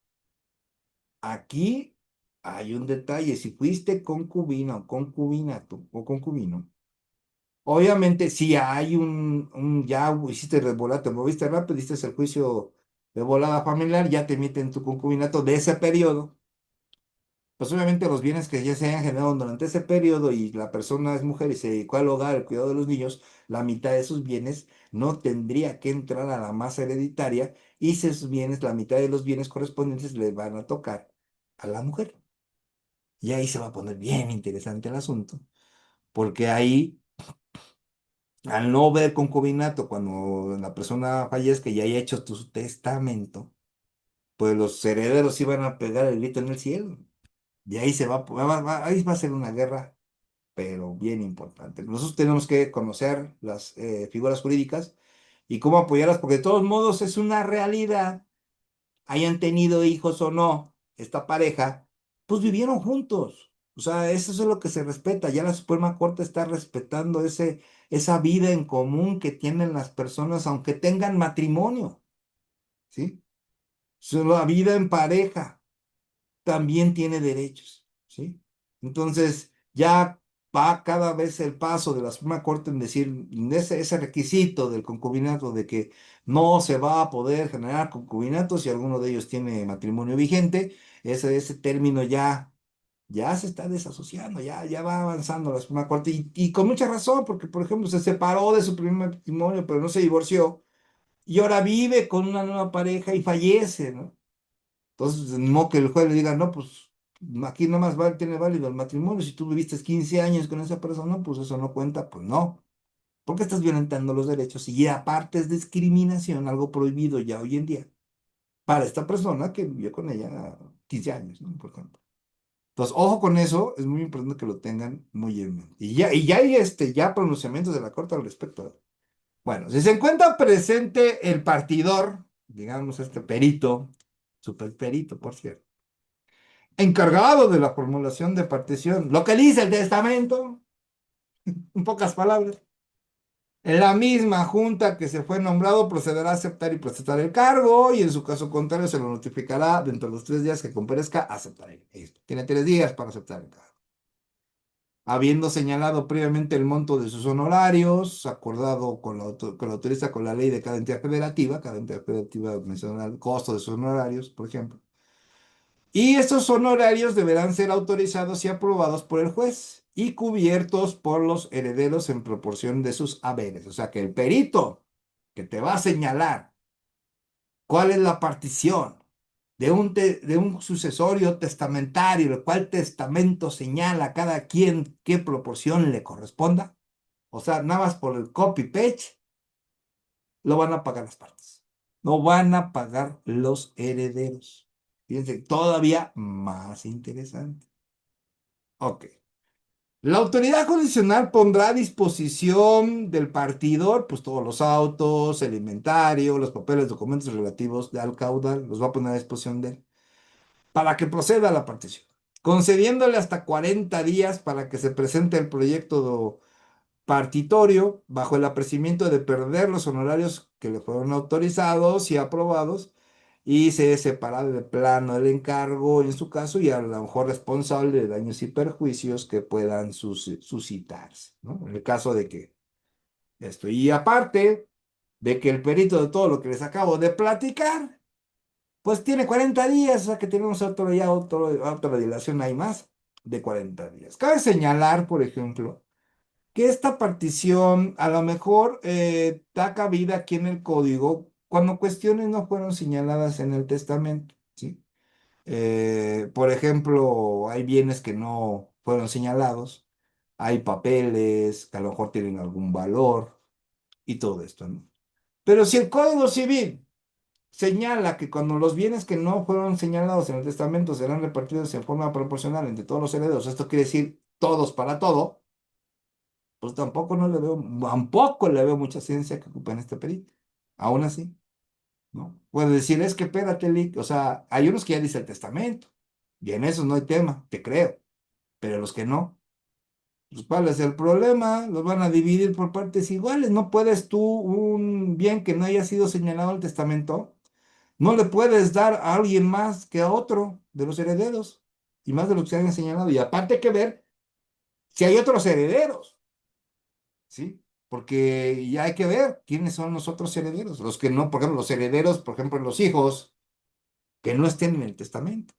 Speaker 1: aquí hay un detalle. Si fuiste concubina o concubinato o concubino, obviamente si hay ya hiciste el volada, te moviste rápido, hiciste el juicio de volada familiar, ya te meten tu concubinato de ese periodo. Pues obviamente los bienes que ya se hayan generado durante ese periodo y la persona es mujer y se dedicó al hogar, al cuidado de los niños, la mitad de sus bienes no tendría que entrar a la masa hereditaria y esos bienes, la mitad de los bienes correspondientes le van a tocar a la mujer. Y ahí se va a poner bien interesante el asunto, porque ahí, al no ver concubinato, cuando la persona fallezca y haya hecho su testamento, pues los herederos iban a pegar el grito en el cielo. Y ahí ahí va a ser una guerra pero bien importante. Nosotros tenemos que conocer las figuras jurídicas y cómo apoyarlas, porque de todos modos es una realidad, hayan tenido hijos o no, esta pareja, pues vivieron juntos. O sea, eso es lo que se respeta. Ya la Suprema Corte está respetando esa vida en común que tienen las personas, aunque tengan matrimonio, ¿sí? La vida en pareja también tiene derechos, ¿sí? Entonces, ya va cada vez el paso de la Suprema Corte en decir ese requisito del concubinato de que no se va a poder generar concubinato si alguno de ellos tiene matrimonio vigente, ese término ya se está desasociando, ya va avanzando la Suprema Corte y con mucha razón, porque por ejemplo se separó de su primer matrimonio, pero no se divorció y ahora vive con una nueva pareja y fallece, ¿no? Entonces, no que el juez le diga, no, pues Aquí nomás tiene válido el matrimonio. Si tú viviste 15 años con esa persona, pues eso no cuenta, pues no. Porque estás violentando los derechos y aparte es discriminación, algo prohibido ya hoy en día, para esta persona que vivió con ella 15 años, ¿no? Por ejemplo. Entonces, ojo con eso, es muy importante que lo tengan muy en mente. Y ya hay ya pronunciamientos de la Corte al respecto. Bueno, si se encuentra presente el partidor, digamos este perito, super perito, por cierto, encargado de la formulación de partición, lo que dice el testamento, en pocas palabras. En la misma junta que se fue nombrado procederá a aceptar y procesar el cargo y en su caso contrario se lo notificará dentro de los 3 días que comparezca a aceptar el esto. Tiene 3 días para aceptar el cargo. Habiendo señalado previamente el monto de sus honorarios, acordado con la autoriza con la ley de cada entidad federativa menciona el costo de sus honorarios, por ejemplo. Y estos honorarios deberán ser autorizados y aprobados por el juez y cubiertos por los herederos en proporción de sus haberes. O sea que el perito que te va a señalar cuál es la partición de un sucesorio testamentario, el cual testamento señala a cada quien qué proporción le corresponda. O sea, nada más por el copy-paste, lo van a pagar las partes. No van a pagar los herederos. Fíjense, todavía más interesante. Ok. La autoridad jurisdiccional pondrá a disposición del partidor, pues todos los autos, el inventario, los papeles, documentos relativos al caudal, los va a poner a disposición de él, para que proceda a la partición, concediéndole hasta 40 días para que se presente el proyecto partitorio bajo el apercibimiento de perder los honorarios que le fueron autorizados y aprobados y se separa de plano el encargo en su caso y a lo mejor responsable de daños y perjuicios que puedan suscitarse, ¿no? En el caso de que esto. Y aparte de que el perito de todo lo que les acabo de platicar, pues tiene 40 días, o sea que tenemos otra dilación, hay más de 40 días. Cabe señalar, por ejemplo, que esta partición a lo mejor da cabida aquí en el código cuando cuestiones no fueron señaladas en el testamento, ¿sí? Por ejemplo, hay bienes que no fueron señalados, hay papeles que a lo mejor tienen algún valor y todo esto, ¿no? Pero si el Código Civil señala que cuando los bienes que no fueron señalados en el testamento serán repartidos en forma proporcional entre todos los herederos, esto quiere decir todos para todo, pues tampoco le veo mucha ciencia que ocupen este perito. Aún así, ¿no? Puede decir, es que espérate, Lick, o sea, hay unos que ya dice el testamento, y en esos no hay tema, te creo, pero los que no, pues ¿cuál es el problema? Los van a dividir por partes iguales. No puedes tú un bien que no haya sido señalado en el testamento, no le puedes dar a alguien más que a otro de los herederos, y más de lo que se hayan señalado. Y aparte hay que ver si hay otros herederos. ¿Sí? Porque ya hay que ver quiénes son los otros herederos, los que no, por ejemplo, los herederos, por ejemplo, los hijos que no estén en el testamento,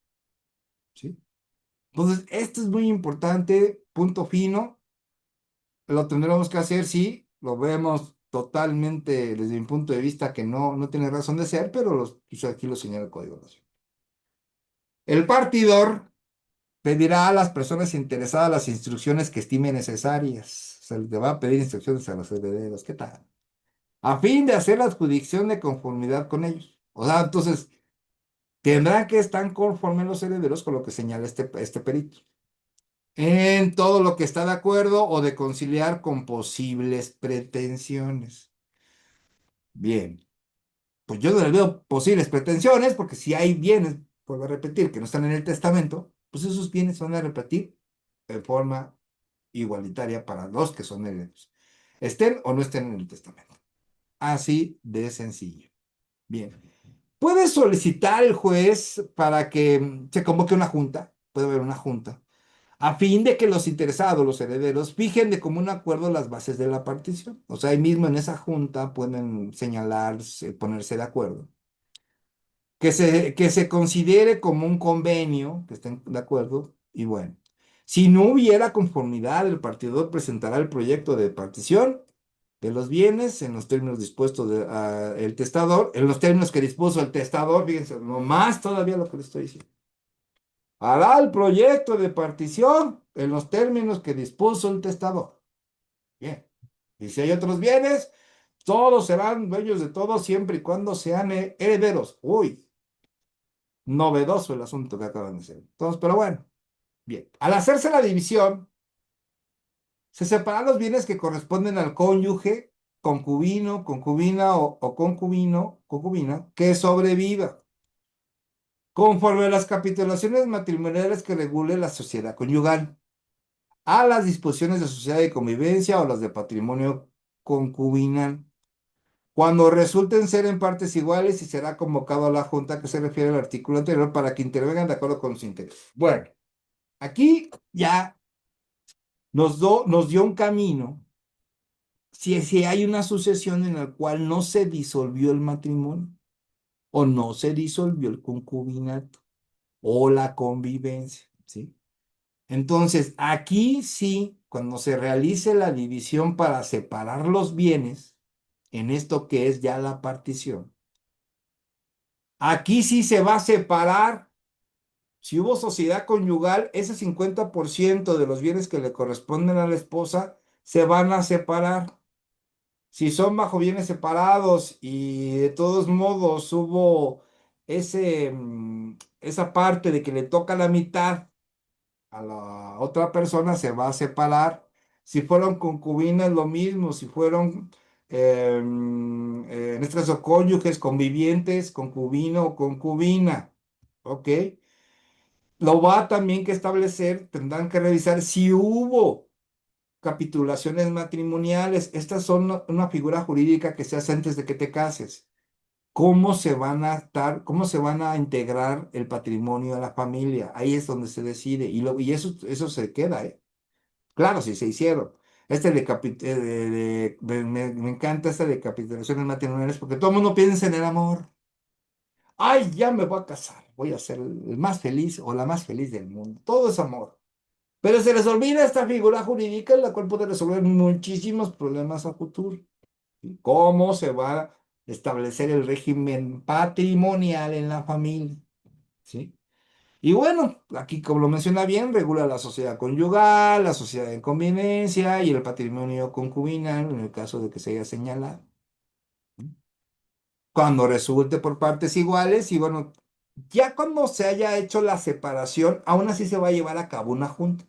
Speaker 1: ¿sí? Entonces, esto es muy importante, punto fino, lo tendremos que hacer, sí, lo vemos totalmente desde mi punto de vista que no tiene razón de ser, pero quizá aquí lo señala el Código Nacional. El partidor pedirá a las personas interesadas las instrucciones que estime necesarias. O sea, le va a pedir instrucciones a los herederos. ¿Qué tal? A fin de hacer la adjudicación de conformidad con ellos. O sea, entonces, tendrán que estar conformes los herederos con lo que señala este perito. En todo lo que está de acuerdo o de conciliar con posibles pretensiones. Bien, pues yo no le veo posibles pretensiones porque si hay bienes, vuelvo a repetir, que no están en el testamento, pues esos bienes se van a repartir de forma igualitaria para los que son herederos, estén o no estén en el testamento. Así de sencillo. Bien. Puede solicitar el juez para que se convoque una junta, puede haber una junta, a fin de que los interesados, los herederos, fijen de común acuerdo las bases de la partición. O sea, ahí mismo en esa junta pueden señalarse, ponerse de acuerdo. Que se considere como un convenio, que estén de acuerdo, y bueno. Si no hubiera conformidad, el partidor presentará el proyecto de partición de los bienes en los términos dispuestos el testador, en los términos que dispuso el testador, fíjense, no más todavía lo que le estoy diciendo. hará el proyecto de partición en los términos que dispuso el testador. Bien. Y si hay otros bienes, todos serán dueños de todos siempre y cuando sean herederos. Uy, novedoso el asunto que acaban de hacer. Entonces, pero bueno, bien. Al hacerse la división, se separan los bienes que corresponden al cónyuge, concubino, concubina o concubino, concubina, que sobreviva, conforme a las capitulaciones matrimoniales que regule la sociedad conyugal, a las disposiciones de sociedad de convivencia o las de patrimonio concubinal. Cuando resulten ser en partes iguales y será convocado a la junta que se refiere al artículo anterior para que intervengan de acuerdo con su interés. Bueno, aquí ya nos dio un camino si hay una sucesión en la cual no se disolvió el matrimonio o no se disolvió el concubinato o la convivencia, ¿sí? Entonces, aquí sí, cuando se realice la división para separar los bienes, en esto que es ya la partición, aquí sí se va a separar. Si hubo sociedad conyugal, ese 50% de los bienes que le corresponden a la esposa se van a separar. Si son bajo bienes separados y de todos modos hubo esa parte de que le toca la mitad a la otra persona, se va a separar. Si fueron concubinas, lo mismo. Si fueron, en este caso, cónyuges, convivientes, concubino o concubina. ¿Ok? Lo va también que establecer, tendrán que revisar si hubo capitulaciones matrimoniales. Estas son una figura jurídica que se hace antes de que te cases. ¿Cómo se van a estar, cómo se van a integrar el patrimonio a la familia? Ahí es donde se decide. Y eso se queda, ¿eh? Claro, si se hicieron. Me encanta esta de capitulaciones matrimoniales porque todo el mundo piensa en el amor. Ay, ya me voy a casar. Voy a ser el más feliz o la más feliz del mundo. Todo es amor. Pero se les olvida esta figura jurídica en la cual puede resolver muchísimos problemas a futuro. ¿Sí? ¿Cómo se va a establecer el régimen patrimonial en la familia? ¿Sí? Y bueno, aquí como lo menciona bien, regula la sociedad conyugal, la sociedad de convivencia y el patrimonio concubinal en el caso de que se haya señalado. Cuando resulte por partes iguales y bueno, ya cuando se haya hecho la separación, aún así se va a llevar a cabo una junta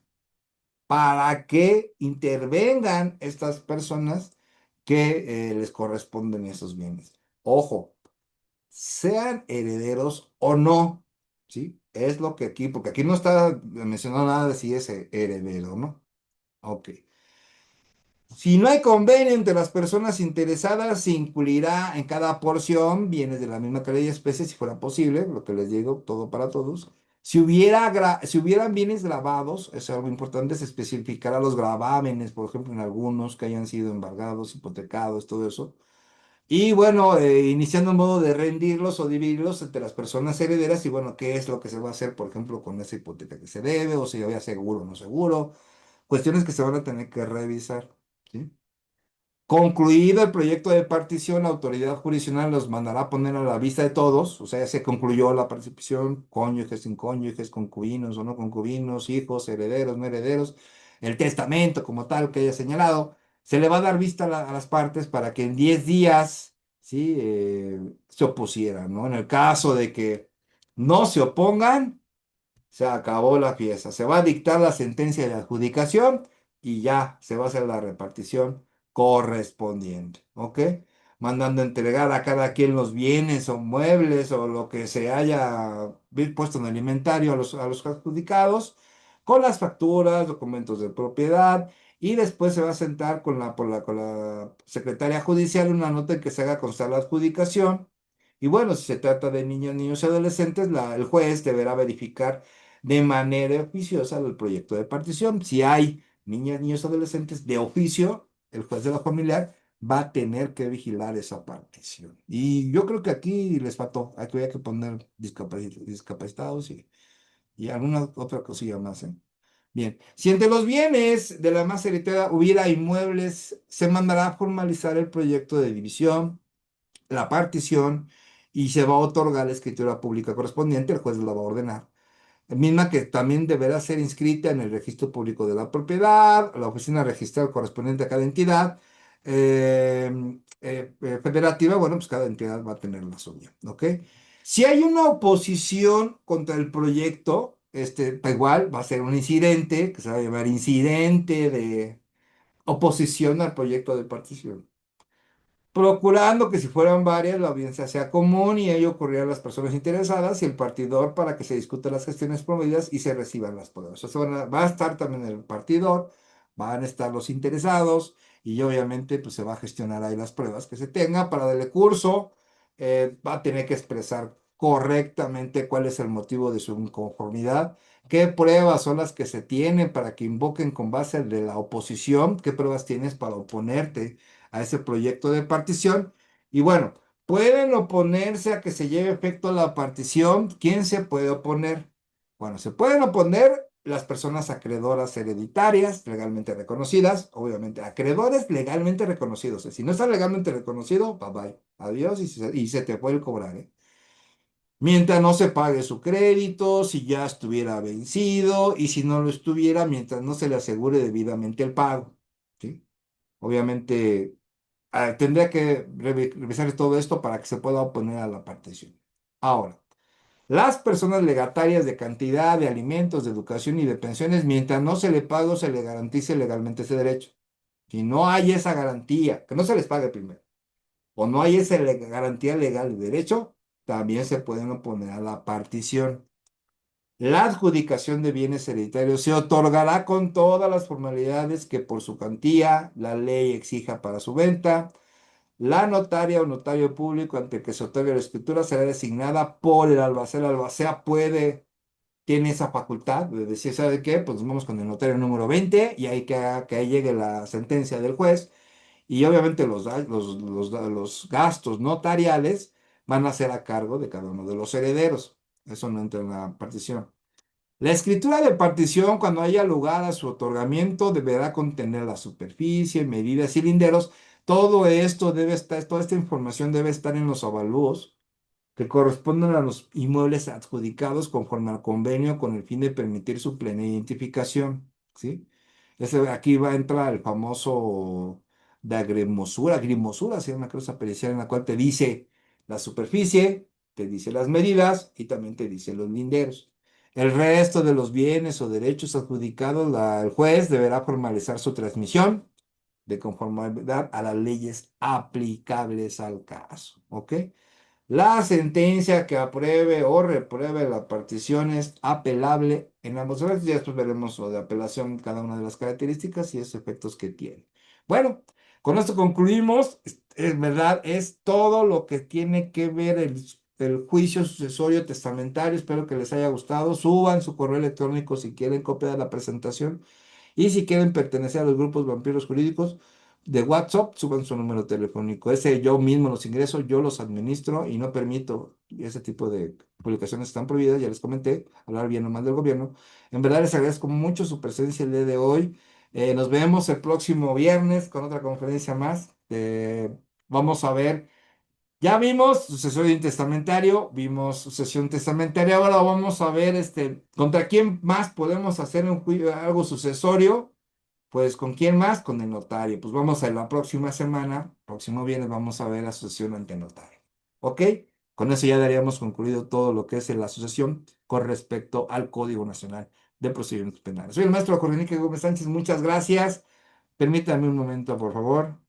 Speaker 1: para que intervengan estas personas que les corresponden esos bienes. Ojo, sean herederos o no, ¿sí? Es lo que aquí, porque aquí no está mencionado nada de si es heredero, ¿no? Ok. Si no hay convenio entre las personas interesadas, se incluirá en cada porción bienes de la misma calidad y especie, si fuera posible, lo que les digo, todo para todos. Si hubieran bienes grabados, es algo importante, se especificará los gravámenes, por ejemplo, en algunos que hayan sido embargados, hipotecados, todo eso. Y bueno, iniciando un modo de rendirlos o dividirlos entre las personas herederas y bueno, qué es lo que se va a hacer, por ejemplo, con esa hipoteca que se debe, o si había seguro o no seguro, cuestiones que se van a tener que revisar. ¿Sí? Concluido el proyecto de partición, la autoridad jurisdiccional los mandará a poner a la vista de todos, o sea, ya se concluyó la participación, cónyuges, incónyuges, concubinos o no concubinos, hijos, herederos, no herederos, el testamento como tal que haya señalado, se le va a dar vista a las partes para que en 10 días, ¿sí? Se opusieran, ¿no? En el caso de que no se opongan, se acabó la fiesta. Se va a dictar la sentencia de adjudicación y ya se va a hacer la repartición correspondiente, ¿ok? Mandando entregar a cada quien los bienes o muebles o lo que se haya puesto en el inventario a los adjudicados, con las facturas, documentos de propiedad, y después se va a sentar con la secretaria judicial una nota en que se haga constar la adjudicación. Y bueno, si se trata de niños, niños y adolescentes, el juez deberá verificar de manera oficiosa el proyecto de partición. Si hay niñas, niños, adolescentes de oficio, el juez de la familiar va a tener que vigilar esa partición. Y yo creo que aquí les faltó, aquí había que poner discapacitados y alguna otra cosilla más, ¿eh? Bien, si entre los bienes de la masa hereditaria hubiera inmuebles, se mandará a formalizar el proyecto de división, la partición, y se va a otorgar la escritura pública correspondiente, el juez la va a ordenar. misma que también deberá ser inscrita en el registro público de la propiedad, la oficina registral correspondiente a cada entidad federativa. Bueno, pues cada entidad va a tener la suya, ¿ok? Si hay una oposición contra el proyecto, pues igual va a ser un incidente, que se va a llamar incidente de oposición al proyecto de partición, procurando que si fueran varias, la audiencia sea común y ello ocurriera a las personas interesadas y el partidor para que se discutan las gestiones promovidas y se reciban las pruebas. O sea, va a estar también el partidor, van a estar los interesados y obviamente pues se va a gestionar ahí las pruebas que se tenga para darle curso. Va a tener que expresar correctamente cuál es el motivo de su inconformidad, qué pruebas son las que se tienen para que invoquen con base al de la oposición, qué pruebas tienes para oponerte a ese proyecto de partición. Y bueno, pueden oponerse a que se lleve efecto la partición. ¿Quién se puede oponer? Bueno, se pueden oponer las personas acreedoras hereditarias legalmente reconocidas, obviamente, acreedores legalmente reconocidos. Si no está legalmente reconocido, bye bye, adiós y se te puede cobrar, ¿eh? Mientras no se pague su crédito, si ya estuviera vencido y si no lo estuviera, mientras no se le asegure debidamente el pago, ¿sí? Obviamente, tendría que revisar todo esto para que se pueda oponer a la partición. Ahora, las personas legatarias de cantidad de alimentos, de educación y de pensiones, mientras no se le pague o se le garantice legalmente ese derecho. Si no hay esa garantía, que no se les pague primero, o no hay esa garantía legal de derecho, también se pueden oponer a la partición. La adjudicación de bienes hereditarios se otorgará con todas las formalidades que por su cuantía la ley exija para su venta. La notaria o notario público ante que se otorgue la escritura será designada por el albacea. El albacea tiene esa facultad de decir, ¿sabe qué? Pues nos vamos con el notario número 20 y ahí que ahí llegue la sentencia del juez. Y obviamente los gastos notariales van a ser a cargo de cada uno de los herederos. Eso no entra en la partición. La escritura de partición, cuando haya lugar a su otorgamiento, deberá contener la superficie, medidas y linderos. Todo esto debe estar, toda esta información debe estar en los avalúos que corresponden a los inmuebles adjudicados conforme al convenio con el fin de permitir su plena identificación, ¿sí? Aquí va a entrar el famoso de agrimosura, ¿sí? Una cosa pericial en la cual te dice la superficie, te dice las medidas y también te dice los linderos. El resto de los bienes o derechos adjudicados, el juez deberá formalizar su transmisión de conformidad a las leyes aplicables al caso, ¿ok? La sentencia que apruebe o repruebe la partición es apelable en ambos casos. Ya después veremos lo de apelación, cada una de las características y esos efectos que tiene. Bueno, con esto concluimos. Es verdad, es todo lo que tiene que ver el juicio sucesorio testamentario. Espero que les haya gustado. Suban su correo electrónico si quieren copia de la presentación. Y si quieren pertenecer a los grupos vampiros jurídicos de WhatsApp, suban su número telefónico. Ese yo mismo los ingreso, yo los administro y no permito ese tipo de publicaciones están prohibidas. Ya les comenté, hablar bien o mal del gobierno. En verdad les agradezco mucho su presencia el día de hoy. Nos vemos el próximo viernes con otra conferencia más. Vamos a ver. Ya vimos sucesorio intestamentario, vimos sucesión testamentaria, ahora vamos a ver contra quién más podemos hacer algo sucesorio, pues con quién más, con el notario. Pues vamos a la próxima semana, próximo viernes vamos a ver la sucesión ante notario. ¿Ok? Con eso ya daríamos concluido todo lo que es la sucesión con respecto al Código Nacional de Procedimientos Penales. Soy el maestro Jorge Enrique Gómez Sánchez, muchas gracias. Permítame un momento, por favor.